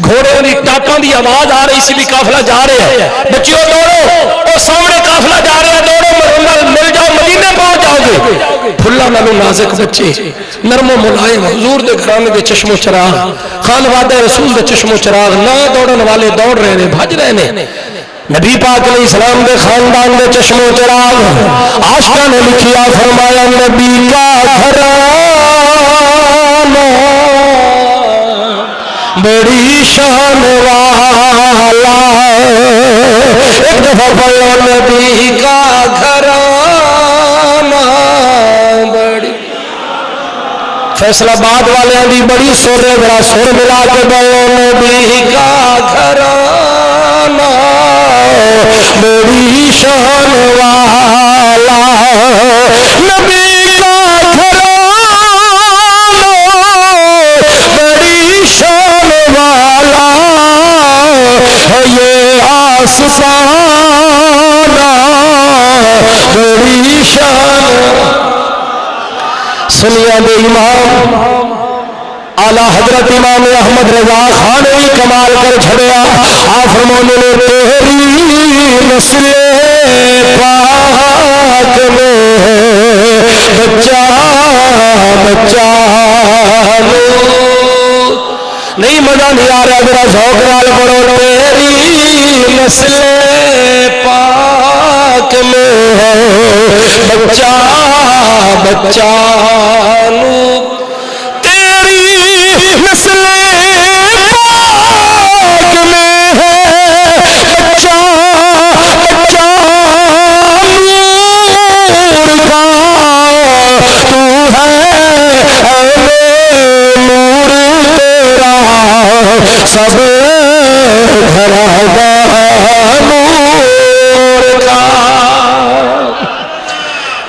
گھوڑے دی ٹاپاں دی آواز آ رہی سی بھی قافلہ جا رہا ہے. بچیوں دوڑو او سامنے قافلہ جا رہا ہے دوڑو مل جاؤ مدینے پہنچ جاؤ گے. پھلا نالو نازک بچے نرم و ملائم حضور دے گھرانے دے چشم و چراغ خانوادہ رسول دے چشم و چراغ نہ دوڑن والے دوڑ رہے ہیں بھج رہے ہیں. نبی پاک علیہ السلام دے خاندان دے چشم و چراغ عاشقاں نے لکھیا فرمایا نبی کا گھرانہ بڑی شان والا. ایک دفعہ پڑھو نبی کا گھرانہ بڑی فیصلہ آباد والے دی بڑی سر ہے ذرا سر ملا کے بولو نبی کا گھرانہ بڑی شان والا. نبی کا گھرانہ بڑی شان والا یہ آسمان سنیاں دے امام آلہ حضرت امام احمد رضا خان بھی کمال کر چھڑیا. آپ فرمانے نے تیری نسل پاک میں بچہ بچہ نہیں مزہ نہیں آ رہا ذرا ذوق نال پڑھو. تیری نسل پاک میں بچہ بچہ نسل پاک میں بچہ بچہ نور کا تو ہے نور تیرا سب گھرادا نور کا.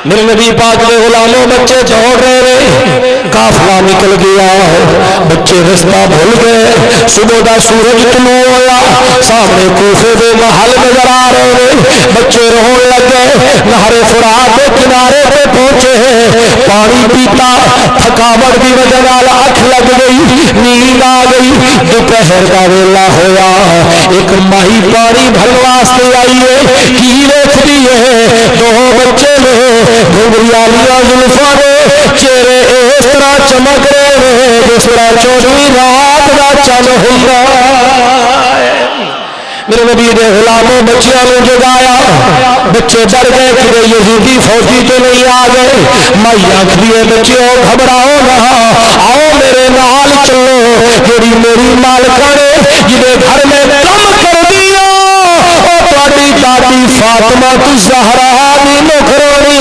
میرے نبی پاک کے غلاموں بچے دوڑ رہے قافلہ نکل گیا بچے رستہ بھول گئے. صبح دا سورج طلوع ہوا سامنے کوفے دے محل نظر آ رہے بچے رون لگ گئے. نہر فرات کے کنارے پہ پہنچے پانی پیتا تھکاوٹ کی وجہ نال اکھ لگ گئی نیند آ گئی. دوپہر کا ویلا ہوا ایک ماہی پانی بھرن واسطے آئی ہے کی ویکھدی ہے دو بچے نے گھنگریالیاں زلفاں نے چہرے اس طرح چمک رہے ہیں جس طرح 24 رات کا چن ہوندا ہے. میرے نبی نے غلاموں بچیاں نے جگایا بچے ڈر گئے کہ یزیدی فوجی تو نہیں آ گئے. مائی آخری ہے بچیوں گھبراؤ نہ آؤ میرے نال چلو جیڑی میری مالکہ نے جنہیں گھر میں کم کر دیا وہ تہاڈی دادی فاطمہ الزہرا دی نوکرانی.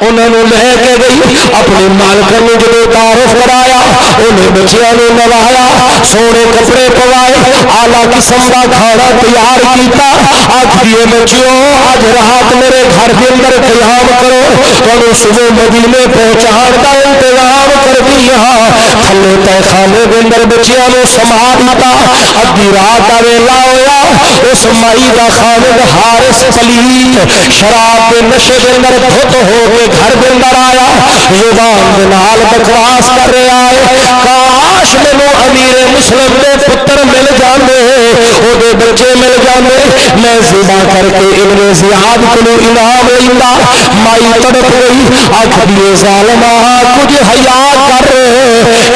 انہوں نے لے کے گئی اپنے مالکہ نے جب تعارف کرایا انہیں بچیاں نے نوایا سونے کپڑے پوائے اعلیٰ قسم کا کھانا تیار کیتا. آج دیے بچیوں آج رات میرے گھر کے اندر قیام کرو اور صبح مدینے پہنچان کا انتظام کر دیا. تھلے تہ خانے کے اندر بچیاں نے سما دیتا. ادھی رات کا ویلا ہویا اس مائی کا خالد حارث پلیت شراب کے نشے کے اندر دھت ہو کے گھر کے اندر آیا زبان کے نال بکواس کر رہا ہے کاش مینوں امیر مسلم دے پتر مل جاندے اودے بچے مل جاندے میں ذبح کر کے ابن زیاد کو انعام لیندا. مائی تڑپ گئی آکھدی ظالما کچھ حیا کر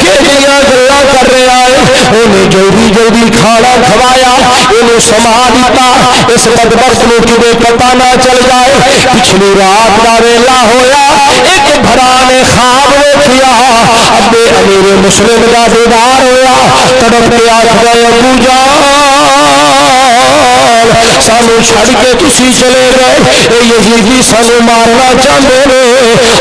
کیڑیاں گلاں کر رہا ہے. انہیں جلدی جلدی کھانا کھوایا انہیں سما دیتا اس بدبخت کو کدے پتہ نہ چل جائے. پچھلی رات کا ویلا ہویا ایک بھرا نے خواب ویکھیا ابے امیر مسلم کا دیدار ہویا تڑپ کے آکھ گئے ابو جان سانو چھڑ کے تسی چلے گئے اے یزیدی سانو مارنا چاہتے نے.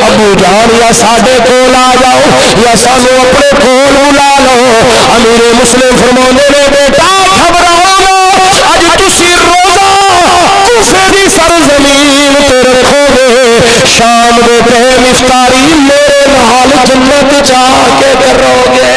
ابو جان یا ساڈے کول آ جاؤ یا سانو اپنے کول بلا لو. امیر مسلم فرمانے نے بیٹا گھبراؤ اج تسی روزہ کوفے دی سرزمین تے رکھو گے شام دے ٹائم افطاری میرے نال جنت جا کے کرو گے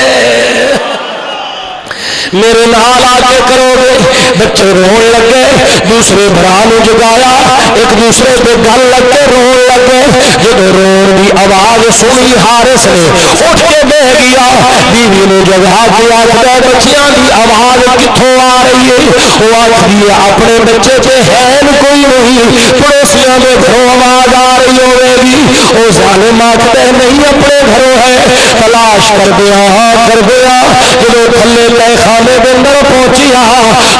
میرے نال آ کے کرو گے. بچے رون لگے دوسرے بھرا نے جگایا ایک دوسرے پہ گل لگ کے رون لگے. جب رون کی آواز سنی حارث نے اٹھ کے بہ گیا بیوی نے جگا کے آخر بچیاں کی آواز کتوں آ رہی ہے. وہ آخری ہے اپنے بچے پہ ہے کوئی نہیں پڑوسیاں کے گھروں آواز آ رہی ہوے گی. وہ ظالم آخر نہیں اپنے گھروں ہے تلاش کر دیا جب تھلے پہ خانے کے اندر پہنچیا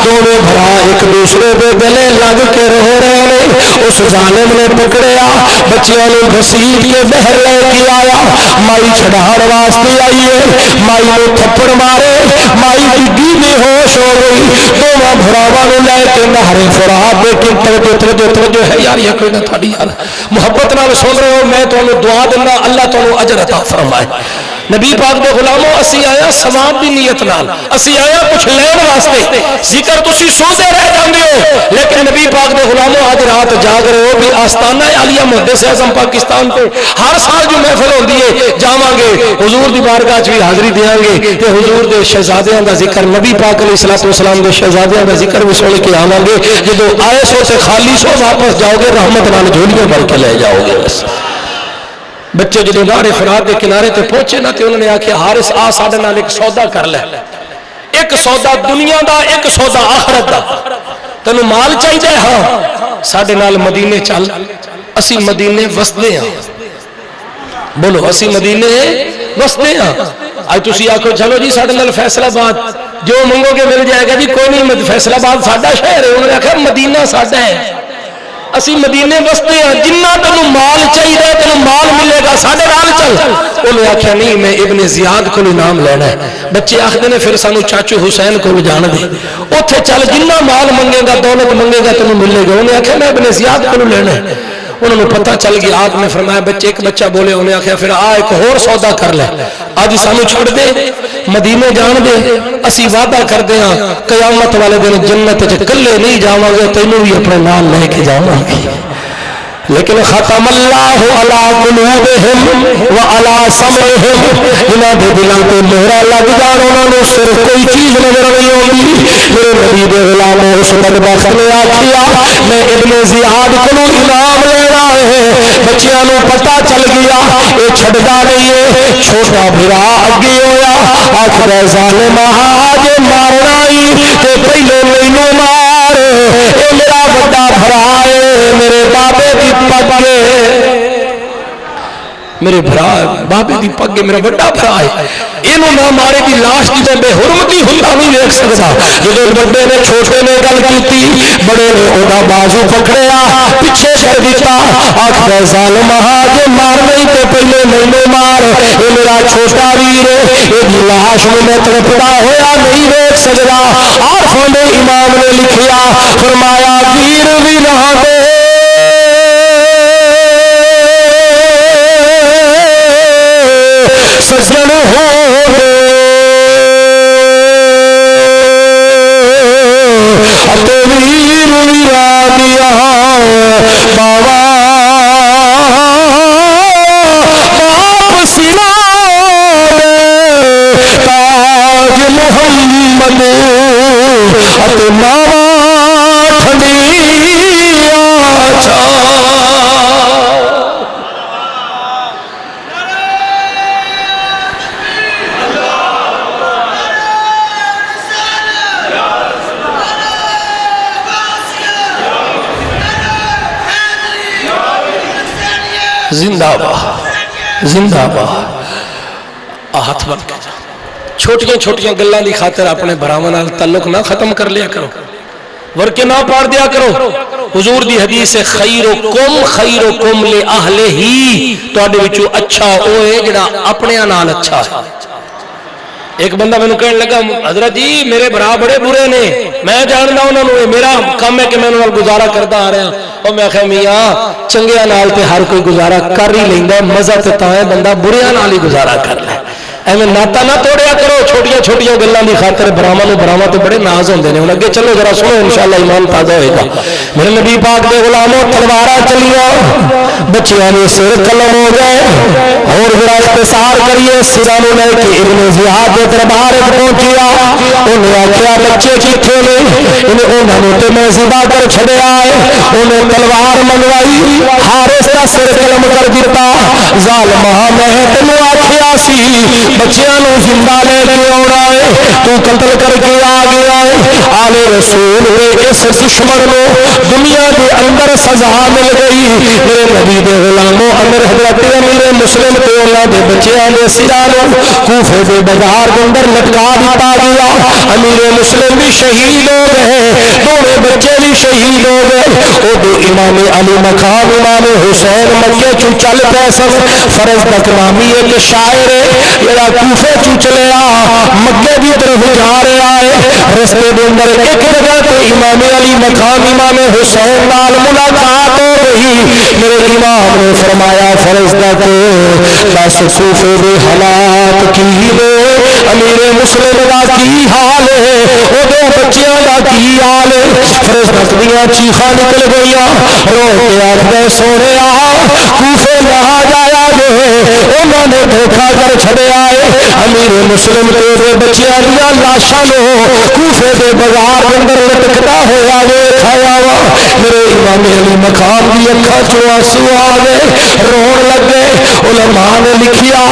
دونوں بھرا ایک دوسرے کے گلے لگ کے رو رہے ہیں. اس ظالم نے پکڑیا بچیاں نے گھسیٹ کے بہر لے کے آیا مائی چھڑاڑ واسطے آئی ہے. مائی نے تھپڑ مارے مائی ڈگی بے ہوش ہو گئی. دونوں بھراواں نے لے کے نہر فرات دے توجہ ہے یار یہ کوئی نہ تھوڑی یار محبت نال سن رہے ہو میں تمہیں دعا دینا اللہ تمہیں اجر عطا فرمائے. نبی پاک دے غلاموں اسی آیا ثواب دی نیت نال اسی آیا کچھ لین واسطے ذکر تسی سنتے رہ جاندے ہو لیکن نبی پاک دے غلاموں آج رات جاگ رہے ہو بھی آستانہ عالیہ محدث اعظم پاکستان تے ہر سال جو محفل ہوندی ہے جاواں گے حضور دی بارگاہ وچ بھی حاضری دیاں گے تے حضور دے شہزادیاں دا ذکر نبی پاک علیہ الصلوۃ والسلام دے شہزادیاں دا ذکر بھی سن کے آواں گے. جدوں آئے سو تے خالی سو واپس جاؤ گے رحمت نال جھولیاں بھر کے لے جاؤ گے. بس بچے جب نہر فرات کے کنارے تے پہنچے نا تے انہوں نے آخیا حارث آ ساڈے نال ایک سودا کر لے، ایک سودا دنیا دا ایک سودا آخرت دا، تینوں مال چاہیے؟ ہاں ساڈے نال مدینے چل، اسی مدینے وسدے ہاں، بولو اسی مدینے وسدے ہاں۔ آج تسی آکھو چلو جی ساڈے نال فیصل آباد جو منگو گے مل جائے گا، جی کوئی نہیں، فیصل آباد ساڈا شہر ہے۔ انہوں نے آخیا مدینہ ساڈا ہے، اسی مدینے وستے ہیں، جنہ تینوں مال چاہیے تینوں مال ملے گا، ساڈے نال چل۔ انہوں نے آخیا نہیں میں ابن زیاد کو نام لینا ہے۔ بچے آخر نے پھر سانو چاچو حسین کو جان دے، اتنے چل جنہ مال منگے گا دولت منگے گا تینوں ملے گا۔ انہوں نے آخیا میں ابن زیاد کو لینا ہے۔ انہوں نے پتہ چل گیا، آپ نے فرمایا بچے ایک بچہ بولے، انہیں آخیا پھر آ ایک اور سودا کر لے، آج سانو چھوڑ دے مدینے جان دے، اسی وعدہ کر دے ہاں قیامت والے دن جنت وچ کلے نہیں جاواں گے، تینوں بھی اپنے نال لے کے جاواں گے۔ لیکن ختم اللہ علی قلوبہم وعلی سمعہم، انہاں دے دلاں تے مہر لگ جان، انہاں نوں صرف کوئی چیز نظر نہیں آندی۔ میرے نبی دے غلام اس بدبخت نے آکھیا میں ابن زیاد کولوں انعام لینا ہے۔ بچیاں نوں پتہ چل گیا اے چھڈدا نہیں ہے، چھوٹا بھرا اگے ہویا، آکھدا ظالما جے مارنا ہی تے پہلے مینوں مار، اے میرا بڑا بھرا ہے، میرے بابے دی پگے، میرے بھرا بابے دی پگے میرا بڑا بھرا ہے، اینو نہ مارے دی لاش دی تے بے حرمتی ہوندا نہیں دیکھ سکدا۔ جدوں بڑے نے چھوٹے نے گل کیتی، بڑے نے اودا بازو پکڑیا پیچھے کر دتا، آکھدا ظالما جے مار نہیں تے پہلے مینوں مار، اے میرا چھوٹا ویر اے دی لاش نوں میں تڑپدا ہویا نہیں دیکھ سکدا۔ عارفاں دے امام نے لکھیا فرمایا ویر ویراں دے سجن ہو اتے ویر ویرا دیا بابا باپ سنا تاج محمد اتے ماوا ٹھنڈی آچھا۔ زندہ باد زندہ باد۔ ہاتھ بن کے چھوٹیاں چھوٹیاں گلاں دی خاطر اپنے بھراواں نال تعلق نہ ختم کر لیا کرو، ورکے نہ پاڑ دیا کرو۔ حضور دی حدیث ہے خیرکم لأہلہ، تواڈے وچوں اچھا او ہے جڑا اپنے نال اچھا ہے۔ ایک بندہ میں کہنے لگا حضرت جی میرے بھرا بڑے برے نے، میں جاندا انہاں نوں، میرا کام ہے کہ میں انہاں نال گزارا کردا آ رہا۔ اور میں کہا میاں چنگیاں نال تے ہر کوئی گزارا کر ہی لیندا، مزہ تے تاں ہے بندہ بریاں نال ہی گزارا کر لے۔ ایویں ناتا نہ توڑیا کرو چھوٹیاں چھوٹیاں گلاں دی خاطر۔ بھراواں نوں بھراواں تے بڑے ناز ہوندے نے۔ ہن اگے چلو ذرا سنو انشاءاللہ ایمان تازہ ہوئے گا۔ میرے نبی پاک دے غلاموں تلواراں چلیاں، بچیاں دے سر قلم ہو گئے۔ اور ذرا اختصار کریے، سراں نوں لے کے ابن زیاد دے دربار وچ پہنچیا۔ انہوں آکھیا بچے کتھے نے؟ انہاں نوں تے میں ذبح کر چھڈیا ہے۔ انہیں تلوار منگوائی، حارث دا سر قلم کر دتا۔ ظالما میں تینوں آکھیا سی بچیاں نوں زندہ لے کے آنا ہے، تو قتل کر کے آ گیا ہے۔ آل رسول دے اس دشمن نوں دنیا دے اندر سزا مل گئی۔ میرے نبی دے غلاموں امر حضرت امیر مسلم تے انہاں دے بچیاں دے سراں نوں کوفے دے بازار دے اندر لٹکا دتا گیا۔ امیر مسلم بھی شہید ہو گئے، دونوں بچے بھی شہید ہو گئے۔ او دے امام علی مقام امام حسین مکے چوں چل پے سن۔ فرض تک نامی ایک شاعر ہے کوفے چوں چلیا مکے دی طرف جا رہا ہے۔ رستے دے اندر ایک جگہ تے امام علی مقام امام حسین نال ملاقات ہو گئی۔ میرے امام نے فرمایا فرض تک بس کوفے دے حالات کی دے، امیر مسلم دا کی حال ہے، او دے بچیاں دا کی حال ہے۔ فرض تک دیاں چیخاں نکل گئیاں، رو کے آکھدے سونیا کوفے نہ جایا جو انہوں نے دھوکھا کر چھڑیا ہے امیر مسلم تیرے بچیاں دیا لاشاں نو کوفے دے بازار اندر لٹکتا ہوا ویکھایا وا میرے امام علی مقام دی اکھاں چوں آنسو آ گئے رون لگے علماء نے لکھیا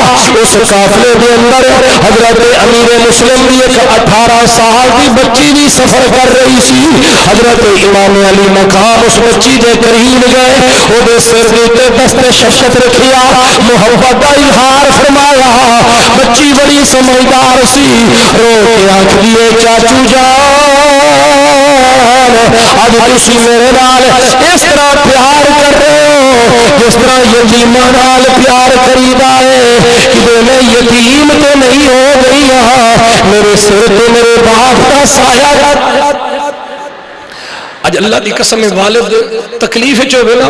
اس قافلے دے اندر حضرت امیر مسلم دی ایک 18 سال دی بچی بھی سفر کر رہی سی حضرت امام علی مقام اس بچی دے قریب گئے او دے سر دے دست شفقت رکھیا محبت کا اظہار فرمایا بچی بڑی سمجھدار سی رو کے آنکھ دیے چاچو جان اب تسی میرے نال اس طرح پیار کر رہے ہو جس طرح یتیماں نال پیار کریدا ہے کہ میں یتیم تو نہیں ہو گئی ہاں میرے سر تے میرے باپ کا سایہ اج اللہ دی قسم والد تکلیف چ ہوے نا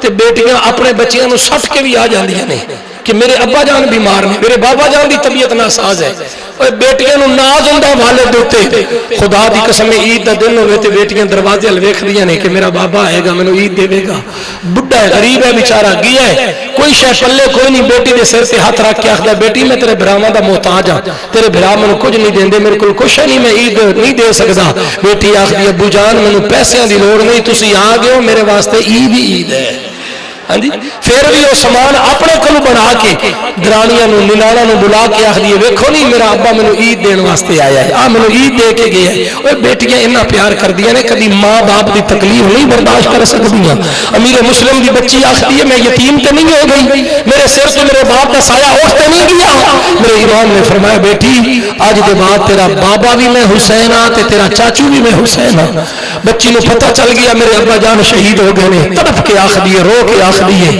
تے بیٹیاں اپنے بچیاں نو سٹ کے بھی آ جاندیاں نے کہ میرے ابا جان بیمار نے میرے بابا جان دی طبیعت ناساز ہے اور بیٹیاں نو ناز ہوندا والد اوتے خدا دی قسم عید دا دن ہوے تے بیٹیاں دروازے ال ویکھدیاں نے کہ میرا بابا آئے گا مینوں عید دے گا بڈھا ہے غریب ہے بیچارہ گیا ہے کوئی شے پلے کوئی نہیں بیٹی دے سر تے ہاتھ رکھ کے آکھدا بیٹی میں تیرے بھراواں دا محتاج ہاں تیرے بھرا مینوں کچھ نہیں دیندے میرے کول کچھ نہیں میں عید نہیں دے سکدا بیٹی آکھدی ابو جان مینوں پیسے دی لوڑ نہیں تسی آ گئے ہو میرے واسطے عید ہی عید ہے ہاں جی پھر بھی وہ سامان اپنے کولوں بنا کے درانیاں نو ننانا نو بلا کے آکھ دیے ویکھو نہیں میرا ابا مینوں عید دین واسطے آیا ہے آ مینوں عید دے کے گیا ہے اوے بیٹیاں اتنا پیار کردیاں نے کبھی ماں باپ دی تکلیف نہیں برداشت کر سکدیاں امیر مسلم دی بچی آکھدی ہے میں یتیم تے نہیں ہو گئی میرے سر تے میرے باپ دا سایہ اٹھ تے نہیں گیا میرے امام نے فرمایا بیٹی اج دے بعد تیرا بابا بھی میں حسین ہاں تے تیرا چاچو بھی میں حسین ہاں بچی نو پتہ چل گیا میرے ابا جان شہید ہو گئے نے تڑپ کے آکھدی ہے رو کے دیے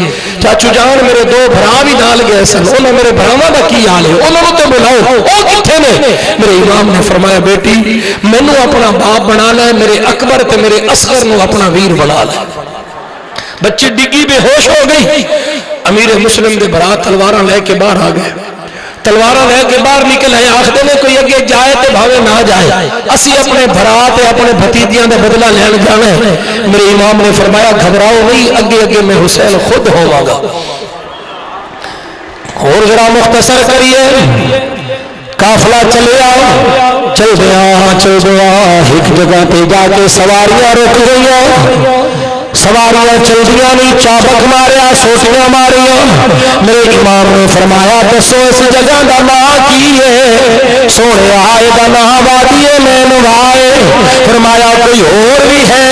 چاچو جان میرے دو بھرا بھی نال گئے سن انہوں میرے بھراواں دا کی حال ہے انہوں تے بلاؤ او کتھے نے میرے امام نے فرمایا بیٹی مینوں اپنا باپ بنا لے میرے اکبر تے میرے اصغر نو اپنا ویر بنا لے بچی ڈگی بے ہوش ہو گئی امیر مسلم دے بھرا تلواراں لے کے باہر آ گئے تلواراں لے کے باہر نکل آئے آخدے نے کوئی اگے جائے تے بھاوے نہ جائے اسی اپنے بھرا تے اپنے بھتیجیاں دا بدلہ لین جانا ہے میرے امام نے فرمایا گھبراؤ نہیں اگے اگے میں حسین خود ہوواں گا اور ذرا مختصر کریے قافلہ چلیا چل دیا ایک جگہ پہ جا کے سواریاں رک گئی سواریاں چلدیاں نہیں چابک ماریا سوٹیاں ماریا میرے امام نے فرمایا دسو اس جگہ دا نام کی ہے سونے آئے دا نام وادی نینوا ہے فرمایا کوئی اور بھی ہے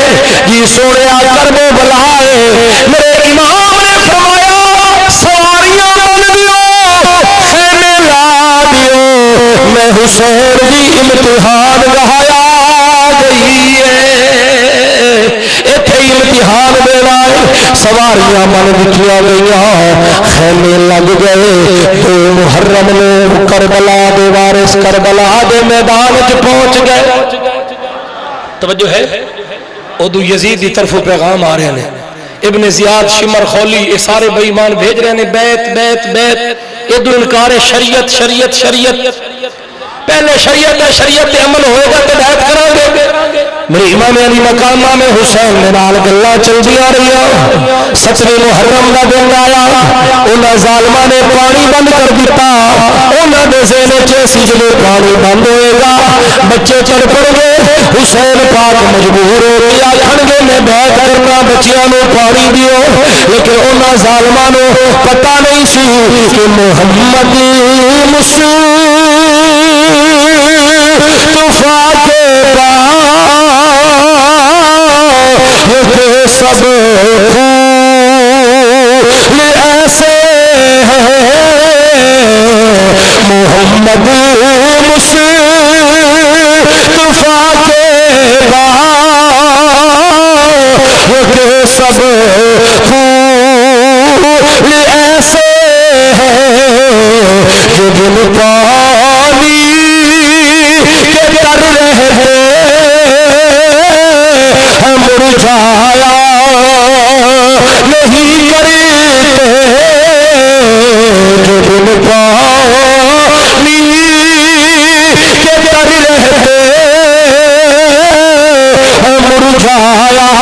جی سونے کرب بلائے میرے امام نے فرمایا سواریاں بن دیو خیمے لا دیو میں حسین دی امتحان گہایا گئی ہے امتحان دینا ہے سواریاں من دکھیا گئی خیمے لگ گئے تو محرم نے کربلا دے وارث کربلا دے میدان چ پہنچ گئے توجہ ہے ادو یزید دی طرف پیغام آ رہے ہیں ابن زیاد شمر خولی یہ سارے بے ایمان بھیج رہے ہیں بیت بیت بیت ادو انکار شریعت شریعت شریعت پہلے شریعت ہے شریعت پہ عمل ہوئے گا تو بیعت کریں گے میرے امام علی مقامہ میں حسین نے نال گلہ چل دیا رہی 7 محرم کا دن آیا انہاں ظالمہ نے پانی بند کر دیتا انہاں دے ذہن چیسی جب پانی بند ہوئے گا بچے چڑھ پڑ گئے حسین پاک مجبور ہو کے آکھن گے میں بیعت کرنا بچیاں نو پانی دیو لیکن انہاں ظالمہ نو پتہ نہیں سی کہ محمد مصطفیٰ کے یہ سب پھول ایسے ہیں محمد مصطفیٰ کے یہ سب پھول ایسے ہیں جو دل پانی کے تر رہتے مرجھایا نہیں کرتے جو دل پانی کے تر رہتے مرجھایا نہیں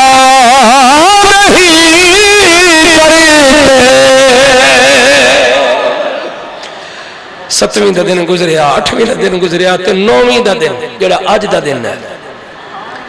کرتے 7ویں دا دن گزریا 8ویں دا دن گزریا تے 9ویں دا دن جڑا اج دا دن ہے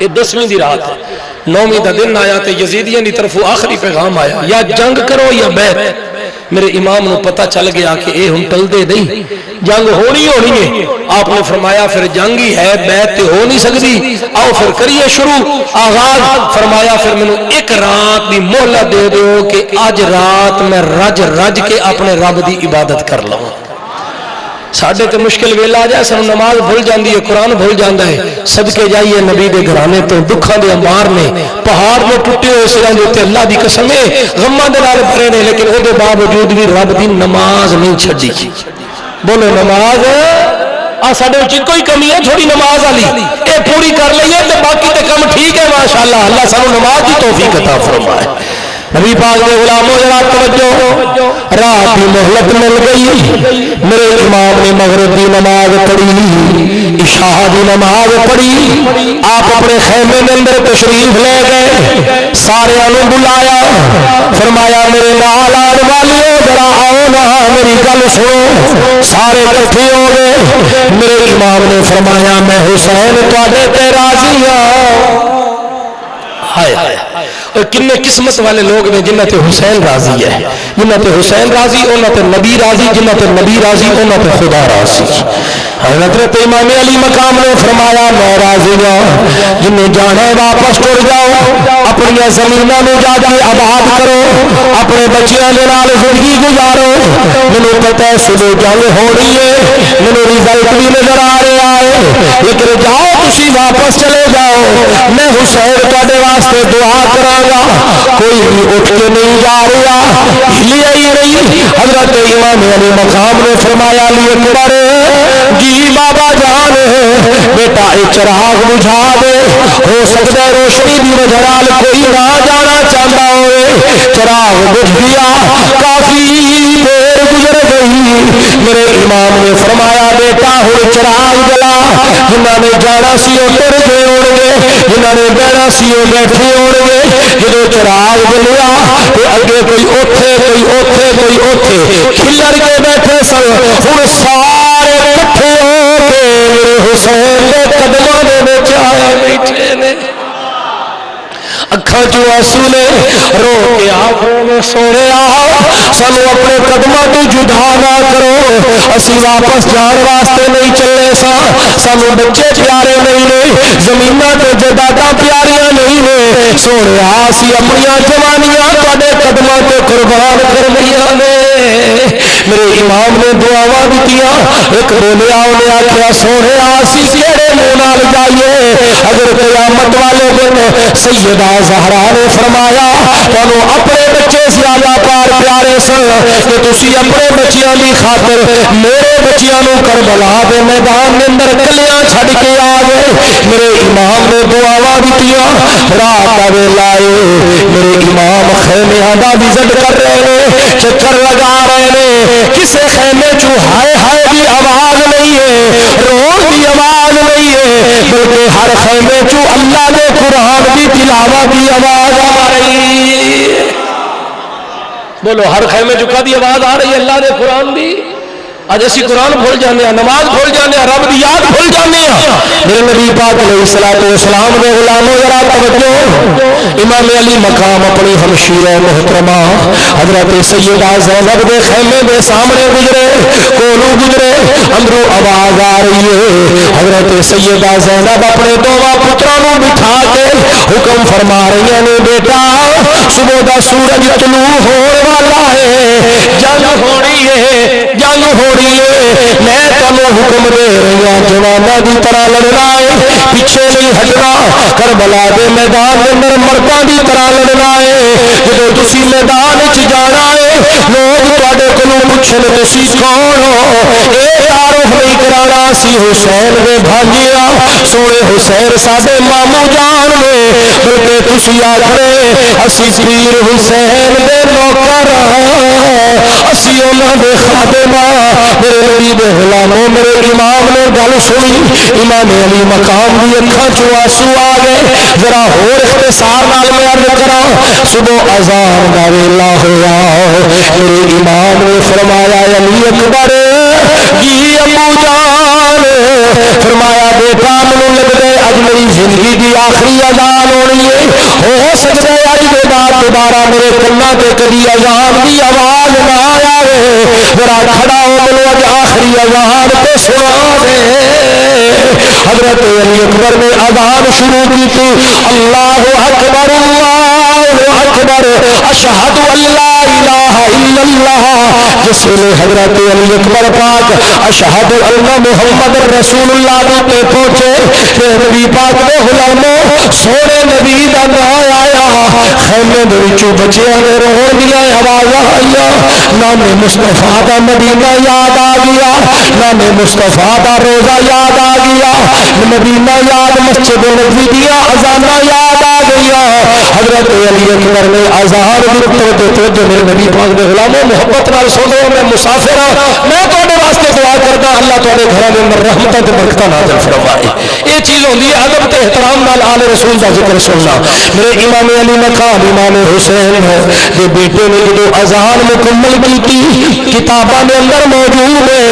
یہ 10ویں دی رات ہے 9ویں دا دن آیا تے یزیدیاں دی طرفوں آخری پیغام آیا یا جنگ کرو یا بیعت میرے امام نو پتہ چل گیا کہ اے ہن ٹل دے نہیں جنگ ہونی ہے آپ نے فرمایا پھر جنگ ہی ہے بیعت تے ہو نہیں سکتی آؤ پھر کریے شروع آغاز فرمایا پھر مینوں ایک رات دی مہلت دے دیو کہ اج رات میں رج رج کے اپنے رب دی عبادت کر لوں ساڈے تے مشکل ویلا آ جائے سانوں نماز بھول جاندی ہے قرآن بھول جاندا ہے صدقے جائیے نبی دے گھرانے تو دکھاں دے انبار نے پہاڑ نے ٹوٹے ہوئے سراں دے تے اللہ دی قسم ہے غماں دے نال بھرے نے لیکن او دے باوجود بھی رب دی نماز نہیں چھڈی بولو نماز آ ساڈے وچ کوئی کمی ہے تھوڑی نماز والی اے پوری کر لئیے تے باقی تے کم ٹھیک ہے ماشاءاللہ اللہ سانوں نماز دی توفیق عطا فرمائے نبی پاک دے غلاموں ذرا توجہ رات کی مہلت مل گئی میرے امام نے مغرب کی نماز پڑھی عشاء کی نماز پڑھی آپ اپنے خیمے کے اندر تشریف لے گئے سارے انہوں بلایا فرمایا میرے نال آن والیو ذرا آؤ نا میری گل سنو سارے اکٹھے ہو گئے میرے امام نے فرمایا میں حسین تواڈے تے راضی ہاں ہائے اور کنے قسمت والے لوگ نے جنہ تے حسین راضی ہے جنہ تے حسین راضی انہاں تے نبی راضی جنہ تے نبی راضی انہاں تے خدا راضی حضرت امام علی مقام نے فرمایا میں راضی ہوں جنہیں جانا ہے واپس ٹر جاؤ اپنی زمینوں میں جا کے آباد کرو اپنے بچیاں کے نال زندگی گزارو مینوں پتہ ہے صبح جنگ ہو رہی ہے مینوں رزلٹ بھی نظر آ رہا ہے لیکن جاؤ تسی واپس چلے جاؤ میں حسین تواڈے واسطے دعا کراں گا کوئی بھی اٹھ کے نہیں جا رہا ہلیا ہی نہیں حضرت امام علی مقام نے فرمایا علی اکبر جی بابا جان بیٹا ایک چراغ بجھا دے ہو سکتا ہے روشنی دی وجہ نال کوئی نہ جانا چاہتا ہوئے چراغ بجھ گیا کافی دیر گزر گئی میرے امام نے فرمایا بیٹا ہن چراغ جلا جنہاں نے جانا سی او ٹر گئے ہون گے جنہاں نے بیٹھنا سی او بیٹھے ہون گے جدوں چراغ جلیا تے اگے کوئی اوتھے کوئی اوتھے کوئی اوتھے کھلر کے بیٹھے سن ہن سارے کٹھے ہو کے میرے حسین دے قدموں دے وچ آئے بیٹھے نے اکھاں چوں آنسو نے رو کے آخو سونے سانو اپنے قدموں تو جدا نہ کرو اسی واپس جان واسطے نہیں چلے سا سانو بچے پیارے نہیں نے زمیناں تے جائیداداں پیاریاں نہیں نے سونے اسی اپنی جوانیاں تواڈے قدموں تے قربان کر لئیاں نے میرے امام نے دعاواں دتیاں ایک بولیا انہیں آکھیا سونے اسی کیڑے منہ نال جائیے اگر قیامت والے دن سیدہ زہرا نے فرمایا تانوں اپنے بچے زیادہ پیارے سن کہ تسی اپنے بچیاں دی خاطر میرے بچیاں نو کربلا دے میدان دے اندر کلیاں چھڈ کے آ گئے میرے امام نے دعاواں دتیاں رات دا ویلا اے میرے امام خیمیاں دا وزٹ کر رہے نے چکر لگا رہے نے کسے خیمے چوں ہائے ہائے دی آواز نہیں ہے رون دی آواز نہیں ہے بلکہ ہر خیمے چوں اللہ نے قرآن دی تلاوت کی آواز آ رہی ہے بولو ہر خیمے چوں دی آواز آ رہی ہے اللہ دے قرآن دی اج اسی قرآن بھول جانے ہیں نماز بھول جانے ہیں رب دی یاد بھول جانے ہیں میرے نبی پاک علیہ الصلوۃ والسلام دے غلاموں ذرا توجہ امام علی مقام اپنی ہمشیرہ محترمہ حضرت سیدہ زینب دے خیمے دے سامنے گزرے کولو گزرے اندروں آواز آ رہی ہے حضرت سیدہ زینب اپنے دوواں پتراں نوں بٹھا کے حکم فرما رہی ہیں بیٹا صبح دا سورج طلوع ہون والا ہے جنگ ہونی ہے جنگ ہونی میں تمہیں حکم دے رہی ہوں جواناں دی طرح لڑنا ہے پیچھے نہیں ہٹنا کربلا دے میدان اندر مرداں دی طرح لڑنا ہے جدوں تسی میدان وچ جانا ہے لوگ تواڈے کولوں پوچھن تسی کون ہو اے تعارف نہیں کرانا سی حسین دے بھانجیاں سونے حسین ساڈے مامو جان نے بلکہ تسی آکھنے اسی پیر حسین دے نوکر اسی انہاں دے خادم میرے نبی دے غلاموں میرے امام نے گل سنی امام علی مقام دی اکھاں چوں آنسو آ گئے ذرا ہور اختصار نال میں عرض کراں صبح اذان دا ویلا ہویا میرے امام نے فرمایا علی اکبر جی ابو جان فرمایا بیٹا مینوں لگدا ہے اج میری زندگی دی آخری اذان ہونی ہے، ہو سکتا ہے اج دے بعد دوبارہ میرے کلاں تے کبھی اذان دی آواز نہ آئے، ذرا کھڑا ہو مینوں اج آخری اذان تے سنا دے۔ حضرت علی اکبر نے اذان شروع کی تھی، اللہ اکبر اللہ اکبر اشہد ان لا الہ الا اللہ۔ جس ویلے حضرت علی اکبر پاک اشہد ان محمد رسول اللہ تے پہنچے تے نبی پاک دے غلاموں سونے نبی دا نام آیا، خیمے دے وچوں بچیاں دے روਣ دیاں آوازاں آئیاں، نام مصطفیٰ دا مدینہ یاد آ گیا، نام مصطفیٰ دا روزہ یاد آ گیا، مدینہ یاد، مسجد نبوی دیا اذاناں یاد آ گیا۔ حضرت علی اکبر نے اذان دی جو میرے نبی پاک دے غلاموں محبت نال سنو، میں مسافر ہاں، میں تواڈے واسطے دعا کردا اللہ تواڈے گھراں دے اندر رحمتاں تے برکتاں نازل فرمائے۔ یہ چیز ہوندی ہے ادب تے احترام نال آل رسول دا ذکر سننا۔ میرے امام علی مقام امام حسین دے بیٹے نے جو اذان مکمل کی کتاباں دے اندر موجود ہے،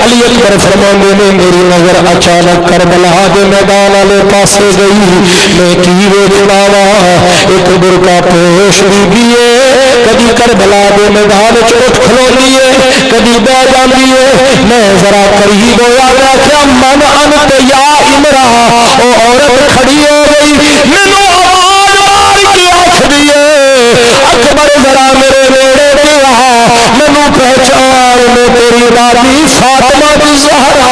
علی اکبر فرماندے نے میری نظر اچانک کربلا دے میدان والے پاسے گئی، میں کی ویکھدا وا ایک برقع پوش بی کدی کربلا دے میدان چ اٹھ کھلوتی ہے، کدی بہ جاتی ہے، میں ذرا قریب ہویا، میں کیا من انت یا امرا، او عورت کھڑی ہو گئی، مینوں آواز مار کے آکھدی ہے اکبر ذرا میرے نیڑے تے آ، مینوں پہچان میں تیری دادی فاطمہ دی زہرا۔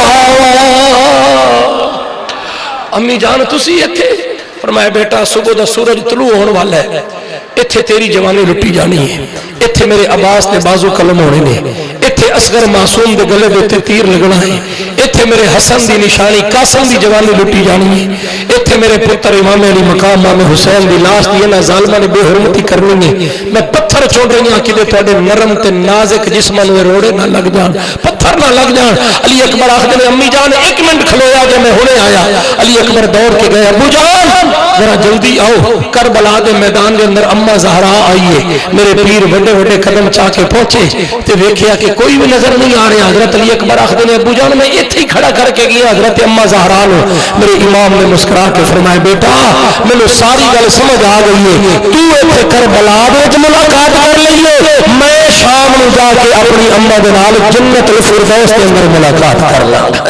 امی جان تسی ایتھے؟ فرمایا بیٹا صبح دا سورج طلوع ہونے والا ہے، ایتھے تیری جوانی لٹی جانی ہے، ایتھے میرے عباس دے بازو قلم ہونے نے، ایتھے اصغر معصوم دے گلے دے تیر لگنا ہے، ایتھے میرے حسن دی نشانی قاسم دی جوانی لٹی جانی ہے، ایتھے میرے پتر امام علی مقام امام حسین دی لاش دی نہ ظالماں نے بے حرمتی کرنی ہے، میں پتھر چھوڑ رہی ہوں کہ تواڈے نرم تے نازک جسماں نوں روڑے نہ لگ جان، پتھر نہ لگ جان۔ علی اکبر آخدے نے امی جان ایک منٹ کھلویا جے میں ہنے آیا۔ علی اکبر دوڑ کے گئے، ابو جان ذرا جلدی آؤ، کربلا دے میدان دے اندر اما زہرا آئیے۔ میرے پیر بڑے بڑے قدم چاہ کے پہنچے تے ویکھیا کہ کوئی بھی نظر نہیں آ رہا۔ حضرت علی اکبر آخدے نے ابو جان میں ایتھے ہی کھڑا کر کے گیا حضرت اما زہرا نو۔ میرے امام نے مسکرا کے فرمایا بیٹا مینوں ساری گل سمجھ آ گئی ہے، تو ایتھے کربلا دے وچ ملاقات کر لئیے، میں شام نو جا کے اپنی اما دے نال جنت الفردوس دے اندر ملاقات کر لاں گا۔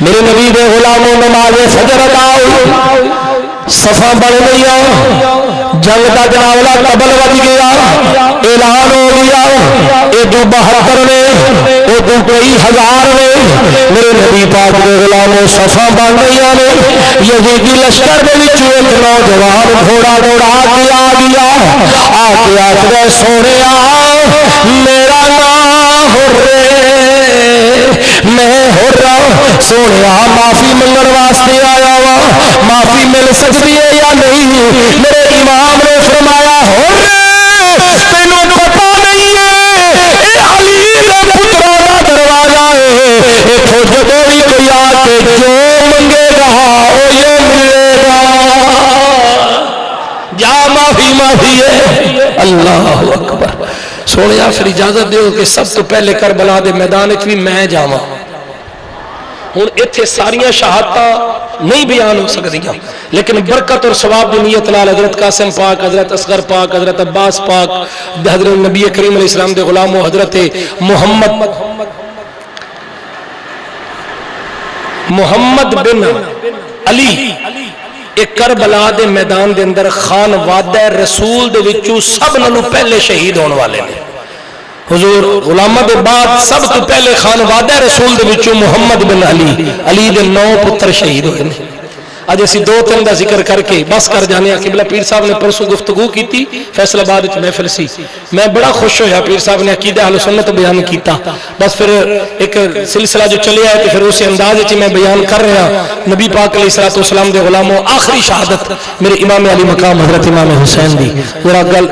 میرے نبی دے غلاموں نماز فجر ادا ہوئی، صفاں بن گیا، جنگ کا جناولا قبل بج گیا، اعلان ہو گیا، ادو 72 نے ادو کئی ہزار نے، میرے نبی پاک دے غلاموں صفاں بن گئی نے، یزیدی لشکر دے وچوں ایک نوجوان گھوڑا دوڑا کے آ گیا، آ کے آخر سونیا میرا نام میں ہو رہا سونیا معافی منگن واسطے آیا وا، معافی مل سکتی ہے یا نہیں؟ میرے امام نے فرمایا ہو تینوں پتا نہیں ہے اے علی دے پتروں دا دروازہ ہے، اتھوں جدوں بھی کوئی آ کے جو منگے گا وہ یہ ملے گا، جا معافی معافی ہے۔ اللہ اکبر۔ سونے پھر اجازت دیو کہ سب تو پہلے کربلا دے میدان وچ بھی میں جاواں۔ ہن ایتھے ساریاں شہادتاں نہیں بیان ہو سکدیاں، لیکن برکت اور ثواب دی نیت نال حضرت قاسم پاک، حضرت اصغر پاک، حضرت عباس پاک، حضرت نبی کریم علیہ السلام دے غلاموں حضرت محمد بن علی ایک کربلا دے میدان دے اندر خان وعدہ رسول دے وچوں سب نالوں پہلے شہید ہونے والے نے۔ حضور غلامہ دے بعد سب تو پہلے خان وعدہ رسول دے وچوں محمد بن علی دے 9 پتر شہید ہوئے ہیں۔ اج اسی 2-3 دا ذکر کر کے بس کر جانے ہیں۔ قبلہ پیر صاحب نے پرسوں گفتگو کی تھی، فیصل آباد وچ محفل سی، میں بڑا خوش ہویا، پیر صاحب نے عقیدہ اہل سنت بیان کیتا، بس پھر ایک سلسلہ جو چلے آئے تو پھر اسی انداز وچ میں بیان کر رہا۔ نبی پاک علیہ الصلوۃ والسلام دے غلاموں آخری شہادت میرے امام علی مقام حضرت امام حسین دی، ذرا گل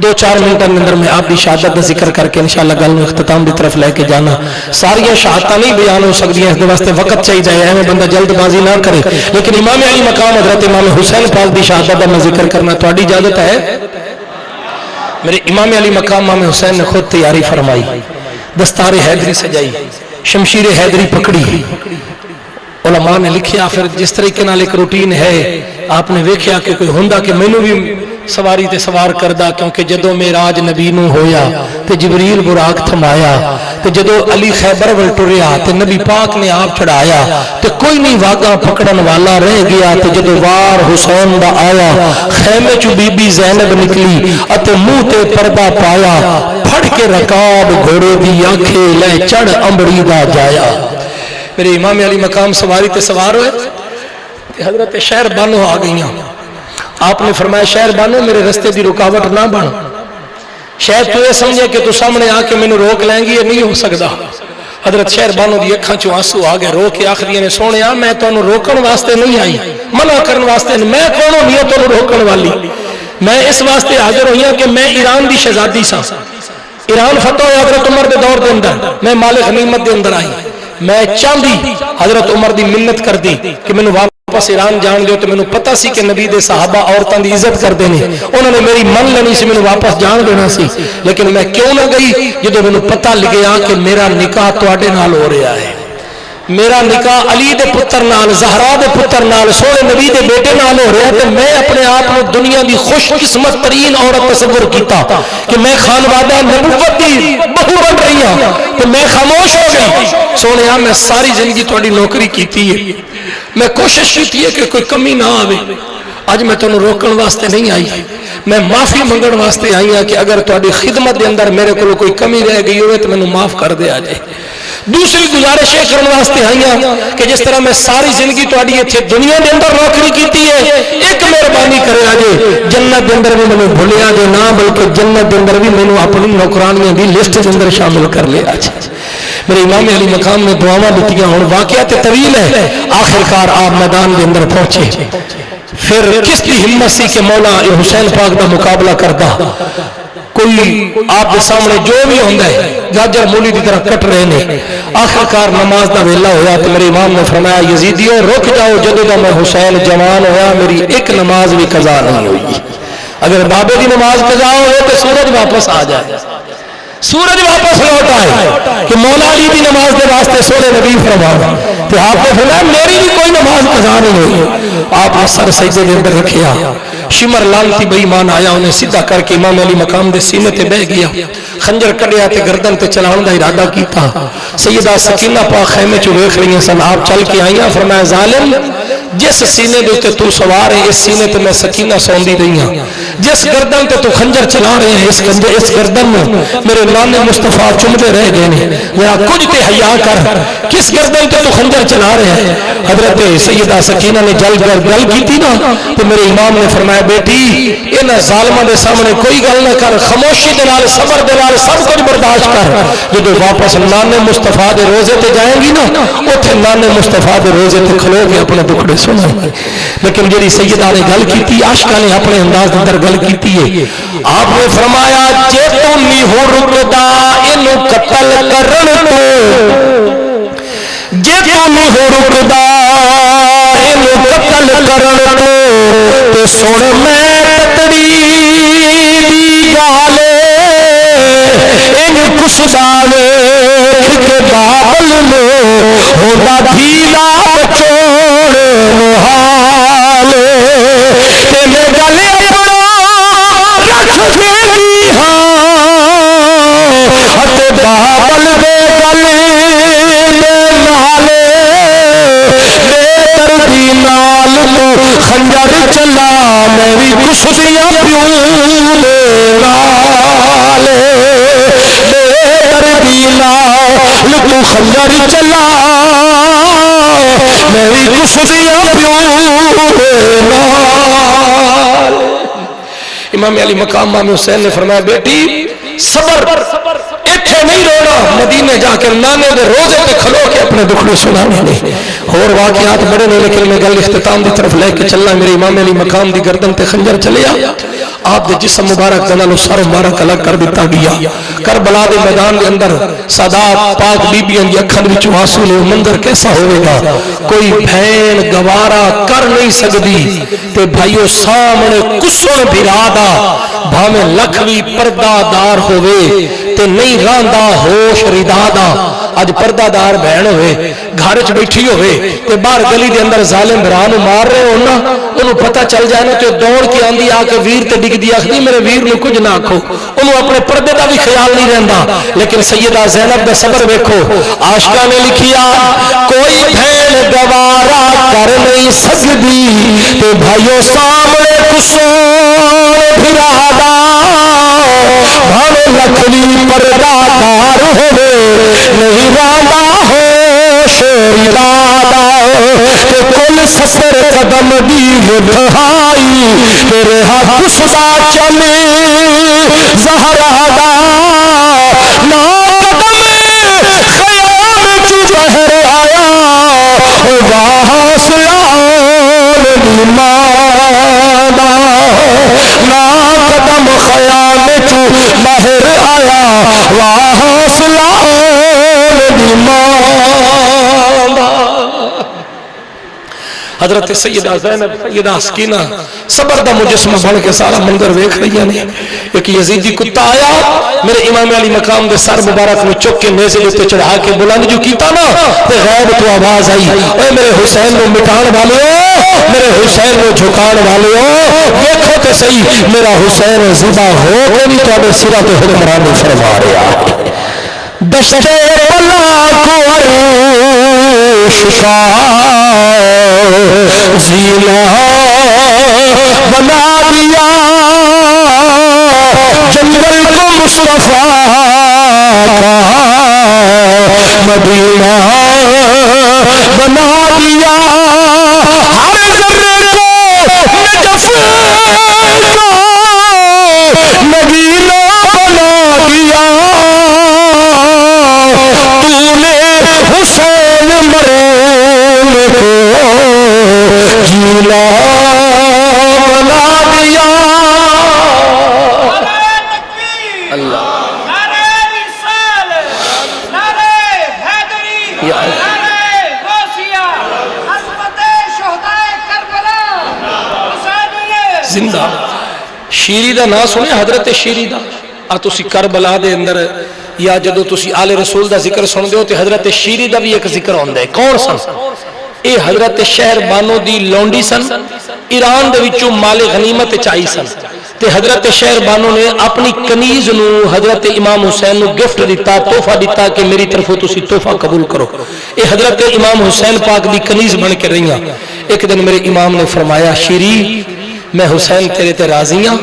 2-4 منٹوں کے اندر میں آپ کی شہادت کا ذکر کر کے انشاءاللہ گل میں اختتام کی طرف لے کے جانا۔ ساری شہادتیں نہیں بیان ہو سکتی، اس واسطے وقت چاہیے، ایویں بندہ جلد بازی نہ کرے، لیکن امام علی مقام حضرت امام حسین پاک کی شہادت کا میں ذکر کرنا تہاڈی اجازت ہے؟ میرے امام علی مقام امام حسین نے خود تیاری فرمائی، دستار حیدری سجائی, شمشیر حیدری پکڑی. علماء نے لکھیا پھر جس طریقے نال ایک روٹین ہے, آپ نے ویکھیا کہ کوئی ہوندا کہ مینوں بھی سواری تے سوار کردہ, کیونکہ جدو معراج نبی نو ہویا تے جبریل براق تھمایا تے جدو علی خیبر ول ٹریا تے نبی پاک نے آپ چڑھایا تے کوئی نہیں واگا پکڑن والا رہ گیا. تے جدو وار حسین دا آیا, خیمے چو بی بی زینب نکلی اتے منہ تے پردہ پایا, پھڑ کے رکاب گھوڑے دی آنکھیں لے چڑھ امبڑی دا جایا. میرے امام علی مقام سواری تے سوار ہوئے, حضرت شہر بانو آ گئیاں. آپ نے فرمایا شہر بانو میرے رستے دی رکاوٹ نہ بن, شاید تو یہ سمجھے کہ تو سامنے آ کے مینوں روک لیں گی, یہ نہیں ہو سکتا. حضرت شہر بانو دی اکھاں چوں آنسو آ گئے, رو کے آخری نے سونیا میں تانوں روکن واسطے نہیں آئی, منع کرن واسطے نہیں, میں کون ہوں نہیں تانوں روکن والی, میں اس واسطے حاضر ہوئی ہوں کہ میں ایران دی شہزادی سا. ایران فتح ہویا حضرت عمر دے دور دے اندر, میں مال غنیمت دے اندر آئی, میں چاہتی حضرت عمر دی منت کر دی کہ مینوں واپس ایران جان دیو. تو مینوں پتہ سی کہ نبی دے صحابہ عورتاں دی عزت کردے نے, انہوں نے میری من لینی سی, مینوں واپس جان دینا سی, لیکن میں کیوں نہ گئی جدوں مینوں پتہ لگیا کہ میرا نکاح تواڈے نال ہو رہا ہے, میرا نکاح علی دے پتر نال, زہرا دے پتر نال, سونے نبی دے بیٹے نال ہو رہا ہے. تے میں اپنے آپ کو دنیا دی خوش قسمت ترین عورت تصور کیتا کہ میں خانوادہ نبوت دی بہو بن رہی ہوں, تے میں خاموش ہو گئی. سونے میں ساری زندگی تہاڈی نوکری کیتی ہے, میں کوشش کیتی ہے کہ کوئی کمی نہ آوے. اج میں تانوں روکن واسطے نہیں آئی, میں معافی منگن واسطے آئی ہوں کہ اگر تہاڈی خدمت دے اندر میرے کول کوئی کمی رہ گئی ہوئے تو مینوں معاف کر دے. آجے دوسری گزارش یہ کرنے واسطے آئی ہوں کہ جس طرح میں ساری زندگی تہاڈی ایتھے دنیا دے اندر نوکری کیتی ہے, ایک مہربانی کرے آجے جنت دے اندر بھی مینوں بھولیا جے نہ, بلکہ جنت دے اندر بھی مینوں اپنی نوکرانیاں دی لسٹ دے اندر شامل کر لیا. میرے امام علی مقام نے دعاواں دتیاں, ہن واقعات طویل ہے, آخرکار آپ میدان دے اندر پہنچے. پھر کس کی ہمت سی کہ مولا حسین پاک دا مقابلہ کردا, کوئی آپ کے سامنے جو بھی ہوندا ہے گاجر مولی کی طرح کٹ رہے ہیں. آخرکار نماز دا ویلا ہویا تو میرے امام نے فرمایا یزیدیو رک جاؤ, جدوں دا میں حسین جوان ہویا میری ایک نماز بھی قضا نہیں ہوئی. اگر بابے دی نماز قضا ہوئے تو سورج واپس آ جائے, سورج واپس لوٹ آئے کہ مولا علی دی نماز دے واسطے سونے نبی فرمایا. تو آپ نے فرمایا میری بھی کوئی نماز قضا نہیں ہوئی. آپ نے سر سجدے دے اندر رکھیا, شمر لانتی بے ایمان آیا, انہیں سیدھا کر کے امام علی مقام دے سینے تے بہ گیا, خنجر کڈیا تے گردن تے چلاون دا ارادہ کیتا. سیدہ سکینہ پاک خیمے چ ویکھ رہی سن, آپ چل کے آئیاں, فرمایا ظالم جس سینے دے تے تو سوار ہے اس سینے تے میں سکینہ سوندی رہی ہوں, جس گردن تے تو خنجر چلا رہے ہیں اس گردن میں میرے نانے مصطفیٰ چمتے رہ گئے ہیں, ذرا کچھ تے حیا کر, کس گردن تے تو خنجر چلا رہے ہیں. حضرت سیدہ سکینہ نے جل کر گل کی نا, تو میرے امام نے فرمایا بیٹی انہاں ظالماں دے سامنے کوئی گل نہ کر, خاموشی دے نال صبر دے نال سب کچھ برداشت کر. جدوں واپس نانے مصطفیٰ دے روزے تے جائیں گی نا, اوتھے نانے مصطفیٰ دے روزے تے کھلو کے اپنے دکھڑے سنائیں گے. لیکن جڑی سیدہ نے گل کیتی, عاشقاں نے اپنے انداز دے اندر گل کیتی ہے. آپ نے فرمایا جے تو نہیں ہو رکدا اینو قتل کرن تو, جے تو نہیں ہو رکدا اینو قتل کرن تو, تے سن میں تتڑی دی گال اینو کسدا ویکھ کے بابل میں ہوندا بھیلا بچوڑ محال. تے میں گل اپنا رکھ دینی ہاں, ہتے بابل دے گلے نال بے دردی نال تو خنجر چلا, میں بھی کسدیاں پیوں نال, بے دردی نال تو خنجر چلا, میں بھی کسدیاں پیوں نال. امام علی مقام امام حسین نے فرمایا بیٹی صبر, اتھے نہیں رونا, مدینے جا کے نانے دے روزے تے کھلو کے اپنے دکھڑے سنانے نے. اور واقعات بڑے نے, لیکن میں گل اختتام دی طرف لے کے چلنا. میرے امام علی مقام دی گردن تے خنجر چلیا, آپ دے جسم مبارک دے نالوں سر مبارک الگ کر دیتا گیا. کربلا دے میدان دے اندر سادات پاک بیبیاں دی اکھاں وچ آنسو نے, منظر کیسا ہوے گا کوئی بہن گوارا کر نہیں سکدی. تے بھائیو سامنے کسن بھرا دا بھاویں لکھ وی پردہ دار ہوے تے نہیں راندا ہوش ردادا اج پردہ دار بہن ہوئے گھر چ بیٹھی ہوئے تے باہر گلی دے اندر ظالم بھرا نو مار رہے ہو نا انہوں پتہ چل جائے نا تے دوڑ کے آندی آ کے ویر تے ڈگ دی آخدی میرے ویر نو کچھ نہ آکھو انہوں اپنے پردے دا بھی خیال نہیں رہندا لیکن سیدہ زینب دا صبر ویکھو عاشقاں نے لکھیا کوئی بہن گوارا کر نہیں سکدی تے بھائیو سامنے کسون بھرادا بھاوے لکڑی پردہ دار ہوئے نہیں راندا ہوش ردادا تے کل سفر قدم دی بڑھائی تیرے ہاتھ سدا چلے زہرا دا نا قدم خیال کی بہر آیا واہ سلام مادا نا قدم خیال کی بہر آیا واہ سلام مادا حضرت سیدہ زینب سیدہ سکینہ صبر دا مجسمہ بن کے سارا منظر ویکھ رہی ہیں ایک یزیدی کتا آیا میرے امام علی مقام دے سر مبارک میں چک کے نیزے تے چڑھا کے بلند جو کیتا نا تے غیب تو آواز آئی اے میرے حسین نو مٹان والے ہو میرے حسین نو جھکان والے ہو دیکھو تے صحیح میرا حسین ذبح ہو کے بھی تواڈے سرا تے حکمرانی فرما رہا دشت بلا کو عروش کا زینہ بنا دیا جنگل کو مصطفیٰ کا مدینہ بنا دیا ہر ذرے کو نجف کا مدینہ بنا دیا تو نے حسین مرون کو جیلا بنا دیا اللہ نعرہ رسالت نعرہ حیدری نعرہ غوثیہ عظمت شہداء کربلا حسینیت زندہ شیری دا نام سنے حضرت شیری دا تسی کربلا دے اندر یا جدو تسی آل رسول دا ذکر سن دے ہو تے حضرت شیری دا بھی ایک ذکر ہوندہ ہے کون سن اے حضرت شہر بانو دی لونڈی سن ایران دے وچوں مال غنیمت چائی سن تے حضرت شہر بانو نے اپنی کنیز نو حضرت امام حسین نو گفٹ دیتا تحفہ دیتا کہ میری طرفوں تسی تحفہ قبول کرو اے حضرت امام حسین پاک دی کنیز بن کے رہیاں ایک دن میرے امام نے فرمایا شیری میں حسین تیرے تے راضیاں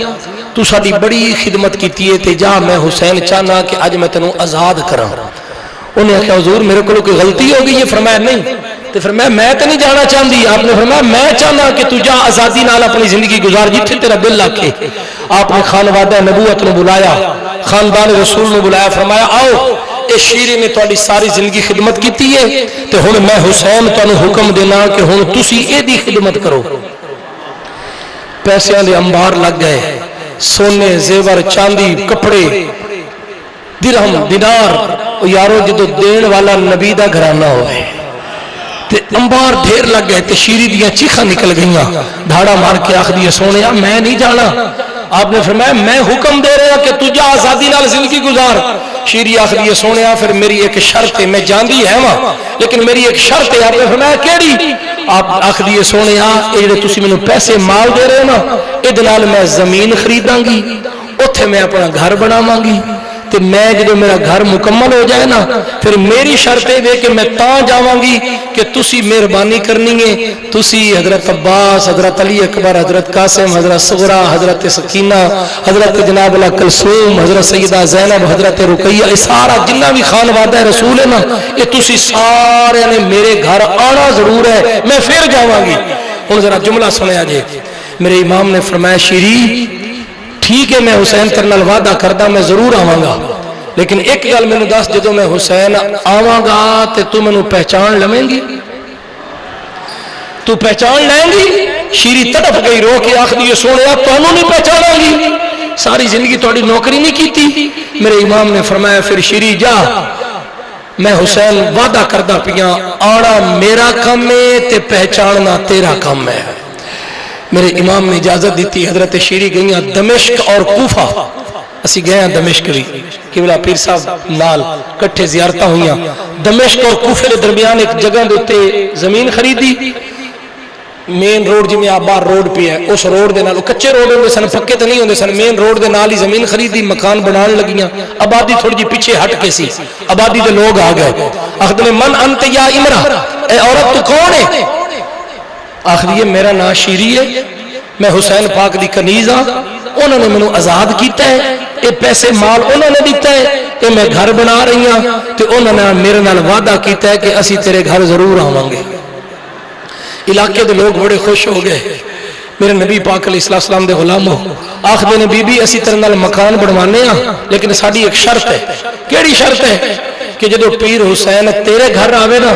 تو ساڑی بڑی خدمت کیتی ہے تے جا میں حسین چاہنا کہ آج میں تنوں آزاد کراں انہیں کہا حضور میرے کو کوئی غلطی ہوگی یہ فرمایا نہیں تو فرمایا میں تو نہیں جانا چاہتی آپ نے فرمایا میں چاہنا کہ تو جا آزادی نال اپنی زندگی گزار جتھے تیرا دل لاکھے آپ نے خانوادہ نبوت نے بلایا خاندان رسول نے بلایا فرمایا آؤ اے شیری نے تواڈی ساری زندگی خدمت کیتی ہے تے ہن میں حسین تانوں حکم دینا کہ ہن تسی اے دی خدمت کرو پیسیاں دے انبار لگ گئے سونے زیور چاندی کپڑے درہم دینار یارو جدو دین والا نبی دا گھرانہ ہوئے تے انبار ڈھیر لگ گئے تے شیری دیا چیخا نکل گئیاں دھاڑا مار کے آخ دیا سونے میں نہیں جانا آپ نے فرمایا میں حکم دے رہا کہ تجھا آزادی نال زندگی گزار شیری آخ دیا سونے پھر میری ایک شرط ہے میں جان دی ہے ماں لیکن میری ایک شرط ہے آپ نے فرمایا کیڑی آپ آخ دیے سونے یہ تسی میں پیسے مال دے رہے نا ادنال میں زمین خریداں گی اتھے میں اپنا گھر بناواں گی تے میں جب میرا گھر مکمل ہو جائے نا پھر میری شرط ہے کہ میں تاں جاواں گی کہ تسی مہربانی کرنی ہے تسی حضرت عباس حضرت علی اکبر حضرت قاسم حضرت صغرا حضرت سکینہ حضرت جناب اللہ کلثوم حضرت سیدہ زینب حضرت رقیہ یہ سارا جنہ بھی خانوادہ رسول ہے نا یہ تسی سارے نے میرے گھر آنا ضرور ہے میں پھر جاواں گی ہن ذرا جملہ سنیا جے میرے امام نے فرمایا شیری ٹھیک ہے میں حسین ترنال وعدہ کردہ میں ضرور آواں گا لیکن ایک گل میں نے دس جدو میں حسین آواں گا تے تو میں نے پہچان لمیں گی تو پہچان لیں گی شیری تڑپ گئی رو کے آخ دیئے سونے آپ تو انہوں نے پہچانا گی ساری زندگی توڑی نوکری نہیں کی تھی میرے امام نے فرمایا پھر شیری جا میں حسین وعدہ کردہ پیاں آنا میرا کم ہے تے پہچاننا تیرا کم ہے میرے امام نے اجازت دیتی حضرت شیری گئیاں دمشق اور کوفہ اسی گئے ہیں دمشق بھی قبلہ پیر صاحب نال کٹھے زیارتاں ہوئیاں دمشق اور کوفے کے درمیان ایک جگہ دے تے زمین خریدی مین روڈ جی میں آبار روڈ پہ ہے اس روڈ دے نال کچے روڈ ہوندے سن پکے تے نہیں ہوندے سن مین روڈ دے نال ہی زمین خریدی مکان بنان لگیاں آبادی تھوڑی جی پیچھے ہٹ کے سی آبادی دے لوگ آ گئے آخدے من انت یا امرا اے عورت تو کون ہے آخری میرا نام شیری ہے میں حسین پاک دی کنیز ہاں انہوں نے مینوں آزاد کیتا ہے یہ پیسے مال انہوں نے دیتا ہے کہ میں گھر بنا رہی ہوں تو انہوں نے میرے نال وعدہ کیتا ہے کہ اسی تیرے گھر ضرور آواں گے علاقے دے لوگ بڑے خوش ہو گئے میرے نبی پاک علیہ السلام دے غلاموں آخدے نے بی بی اسی تیرے نال مکان بنوانے ہاں لیکن ساڈی ایک شرط ہے کیڑی شرط ہے کہ جدو پیر حسین تیرے گھر آوے نا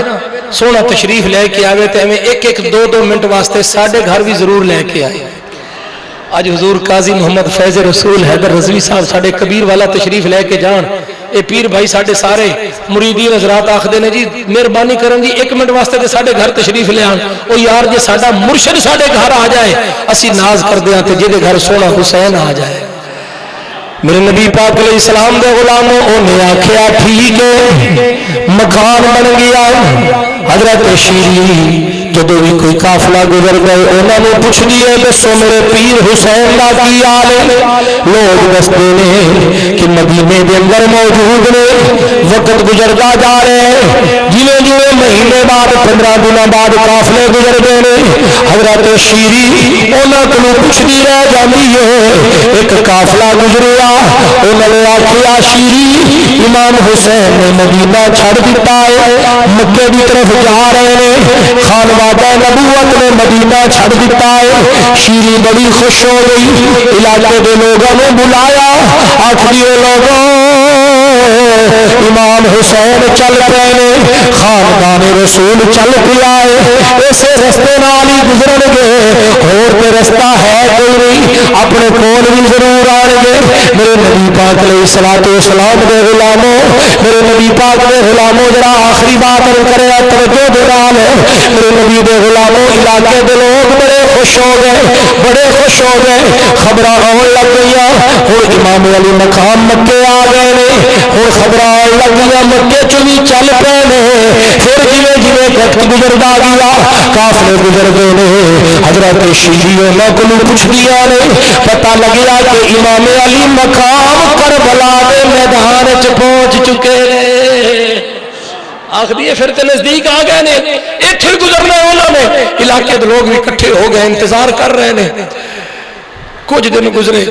سونا تشریف لے کے آوے تے ہمیں ایک ایک دو دو منٹ واسطے ساڈے گھر بھی ضرور لے کے آئے آج حضور قاضی محمد فیض رسول حیدر رضوی صاحب ساڑھے کبیر والا تشریف لے کے جان اے پیر بھائی ساڑھے سارے مریدین حضرات آخدے نے جی مہربانی کرن جی ایک منٹ واسطے تے ساڑھے گھر تشریف لے آن او یار جے ساڑھا مرشد ساڑھے گھر آ جائے اسی ناز کر دیا تے جے گھر سونا حسین آ جائے میرے نبی پاک علیہ السلام دے غلاموں انہیں آکھیا ٹھیک ہے مکان بن گیا حضرت شیری جدو بھی کوئی قافلہ گزر گئے انہوں نے پوچھ دیے دسو میرے پیر حسین دا کی حال ہے لوگ دستے نے کہ مدینے دے اندر موجود نے وقت گزرتا جا رہے ہیں جویں جویں مہینے بعد 15 دنوں بعد قافلے گزر گئے نے حضرت شیری انہوں کو پوچھتی رہ جاتی ہے ایک قافلہ گزریا انہوں نے آخیا شیری امام حسین نے مدینہ چھڑ دیتا ہے مکے کی طرف جا رہے ہیں خانوادہ نبوت نے مدینہ چھڑ دیتا ہے شیری بڑی خوش ہو گئی علاقے کے لوگوں نے بلایا آخری لوگوں امام حسین چل پے نے خاندان رسول چل پیا ہے اسے رستے نال ہی گزرن گے اور تے رستہ ہے کوئی نہیں اپنے کول بھی ضرور آن گے میرے نبی پاک علیہ الصلوۃ والسلام دے غلاموں میرے نبی پاک دے غلاموں ذرا آخری بات کرے توجہ دے نال میرے نبی دے غلاموں علاقے دے لوگ بڑے خوش ہو گئے خبر آن لگ گئی ہن امام علی مقام مکے آ گئے نے ہن خبر آن لگ گئی مکے چ بھی چل پے نے پھر جویں جویں وقت گزردا گیا قافلے گزر گئے نے حضرت شیری انہاں کولوں پوچھدیاں نے پتہ لگیا کہ امام علی مقام کربلا دے میدان وچ پہنچ چکے نے آخری پھر تے نزدیک آ گئے نے ایتھے گزرنا انہوں نے علاقے دے لوگ بھی اکٹھے ہو گئے انتظار کر رہے نے کچھ دن گزرے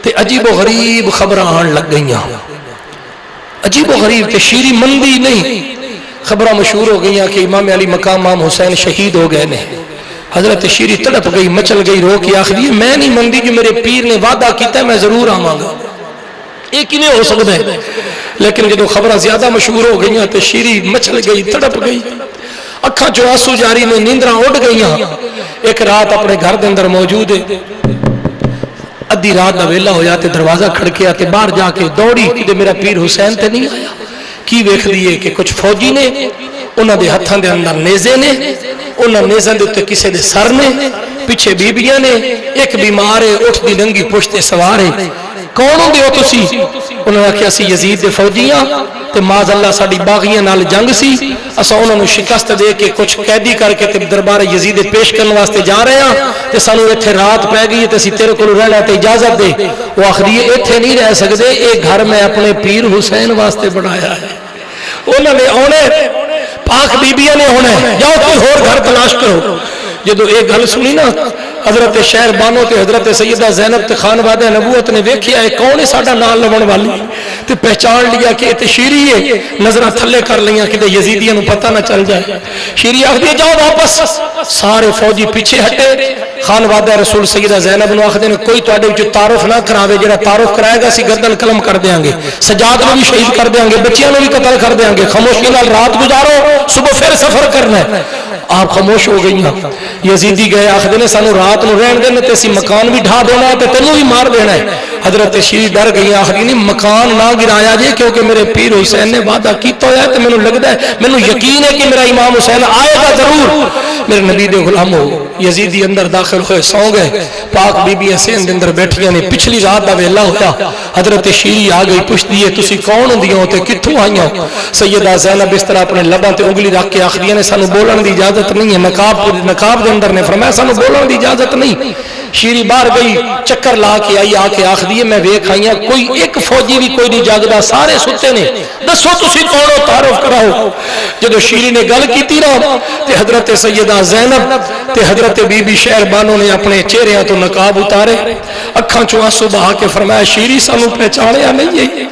تے عجیب و غریب خبر آن لگ گئیاں عجیب و غریب تے شیری مندی نہیں خبریں مشہور ہو گئیاں کہ امام علی مقام امام حسین شہید ہو گئے نے حضرت شیری تڑپ گئی مچل گئی رو کی آخری میں نہیں مندی جو میرے پیر نے وعدہ کیتا ہے میں ضرور آواں گا یہ کیویں ہو سکتا ہے لیکن جدو خبریں زیادہ مشہور ہو گئیاں تے شیری مچل گئی تڑپ گئی اکھاں چوں آنسو جاری نے نیندراں اڑ گئیاں ایک رات اپنے گھر دے اندر موجود ہے ادھی رات دا ویلا ہویا تے دروازہ کھڑکیا تے باہر جا کے دوڑی کہ میرا پیر حسین تے نہیں آیا کی ویکھ دیے کہ کچھ فوجی نے انہاں دے ہتھاں دے اندر نیزے نے انہاں نیزاں دے تے کسے دے سر نے پیچھے بیبیاں نے ایک بیمار ہے اٹھ دی ننگی پشت سوار ہے کون ہوندے ہو تسی انہوں نے کہا سی یزید دے فوجیاں تے معاذ اللہ ساڑی باغیاں نال جنگ سی اسا انہوں نے شکست دے کے کچھ قیدی کر کے تے دربار یزید پیش کرنے واسطے جا رہے ہیں تے سانو ایتھے رات پے گئی تے اسی تیرے کول رہنا تے اجازت دے وہ آخری ایتھے نہیں رہ سکدے اے گھر میں اپنے پیر حسین واسطے بنایا ہے انہوں نے اونے پاک بیبیاں نے ہونے جاؤ کوئی اور گھر تلاش کرو جدو ایک گل سنی نا حضرت شہر بانو تے حضرت سیدہ زینب تے خانوادہ نبوت نے ویکھیا ہے کون ہے ساڈا نام لون والی تے پہچان لیا کہ تے شیری ہے نظراں تھلے کر لیاں کہ یزیدیاں نو پتہ نہ چل جائے شیری آکھدی جاؤ واپس سارے فوجی پیچھے ہٹے خانوادہ رسول سیدہ زینب نو آکھدے نے کوئی تواڈے وچ تعارف نہ کراوے جڑا تعارف کرائے گا اسی گردن قلم کر دیاں گے سجاد نو بھی شہید کر دیاں گے بچیاں نو بھی قتل کر دیاں گے خاموشی نال رات گزارو صبح پھر سفر کرنا ہے آپ خاموش ہو گئی ہیں یزیدی گئے آخدے نے سانو رات نو رہن دینا تے اسی مکان بھی ڈھا دینا ہے تے تینوں بھی مار دینا ہے حضرت شیری ڈر گئی آخری نہیں مکان نہ گرایا جے کیونکہ میرے پیر حسین نے وعدہ کیتا ہوا ہے تے مینوں لگدا ہے مینوں یقین ہے کہ میرا امام حسین آئے گا ضرور میرے نبی دے غلامو یزیدی اندر داخل ہوئے سو گئے پاک بی بی حسین دے اندر بیٹھیاں نے پچھلی رات دا ویلا ہویا حضرت شیری آ گئی پوچھ دیے تسی کون ہوندیاں تے کتھوں آئیاں سیدہ زینب اس طرح اپنے لباں تے انگلی رکھ کے آخدیاں نے سانو بولن دی اجازت نہیں ہے نقاب دے اندر نے فرمایا سانو بولن دی اجازت نہیں شیری باہر گئی چکر لا کے آئی آ کے آخدی ہے میں ویکھ آئیاں کوئی ایک فوجی بھی کوئی نہیں جاگدا سارے ستے نے دسو تسی کون ہو تعارف کراؤ جدو شیری نے گل کیتی نا تے حضرت سیدہ زینب تے حضرت بی بی شہر بانو نے اپنے چہرے تو نقاب اتارے اکھاں چوں آنسو بہا کے فرمایا شیری سانو پہچانیا نہیں ہے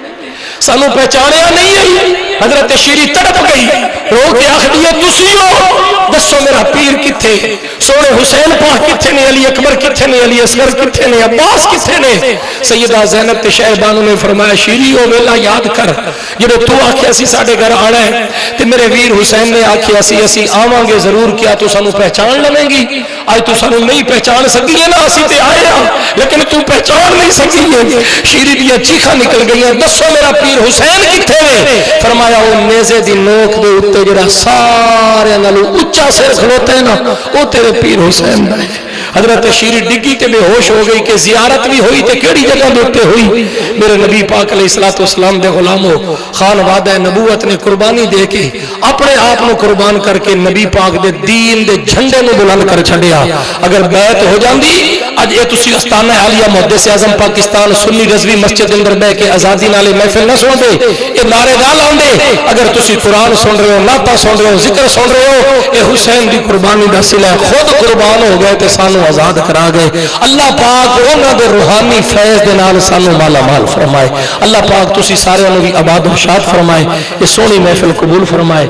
سانو پہچانیا نہیں ہے حضرت شیری تڑپ گئی رو کے آخدی ہے تسی ہو دسو میرا پیر کتھے سونے حسین پاک کتھے نے علی اکبر کتھے نے علی اصغر کتھے نے عباس کتھے نے سیدہ زینب تے شہر بانو نے فرمایا شیری او ویلا یاد کر جدو تو آکھیا سی ساڈے گھر آنا ہے تے میرے ویر حسین نے آکھیا سی اسی آواں گے ضرور کیا تو سانو پہچان لویں گی آج تو سانو نہیں پہچان سکی ہے نا اسی تے آئے ہاں لیکن تو پہچان نہیں سکی ہے شیری دیاں چیخاں نکل گئی ہیں دسو میرا پیر حسین کتھے نے فرمایا او نیزے دی نوک دے اوتے جڑا سارے نالوں اونچا سر کھلوتا ہے نا او تیرے پیر حسین دا ہے حضرت شیری ڈگی تے بے ہوش ہو گئی کہ زیارت بھی ہوئی تے کیڑی جگہ دیتے ہوئی میرے نبی پاک علیہ السلام دے غلاموں خان وعدہ نبوت نے قربانی دے کے اپنے آپ کو قربان کر کے نبی پاک دے دین دے جھنڈے نو بلند کر چھڈیا اگر بیعت ہو جاندی اج اے تسی استانہ عالیہ محدث اعظم پاکستان سنی رضوی مسجد اندر بیٹھ کے آزادی نالے محفل نہ سن دے اے نعرے نہ لاندے اگر تسی قرآن سن رہے ہو نعتاں سن رہے ہو ذکر سن رہے ہو اے حسین دی قربانی دا صلہ خود قربان ہو گئے تے سانو آزاد کرا گئے اللہ پاک انہاں دے روحانی فیض دے نال سانو مالا مال فرمائے اللہ پاک تسی سارے انہوں بھی آباد و شاد فرمائے یہ سونی محفل قبول فرمائے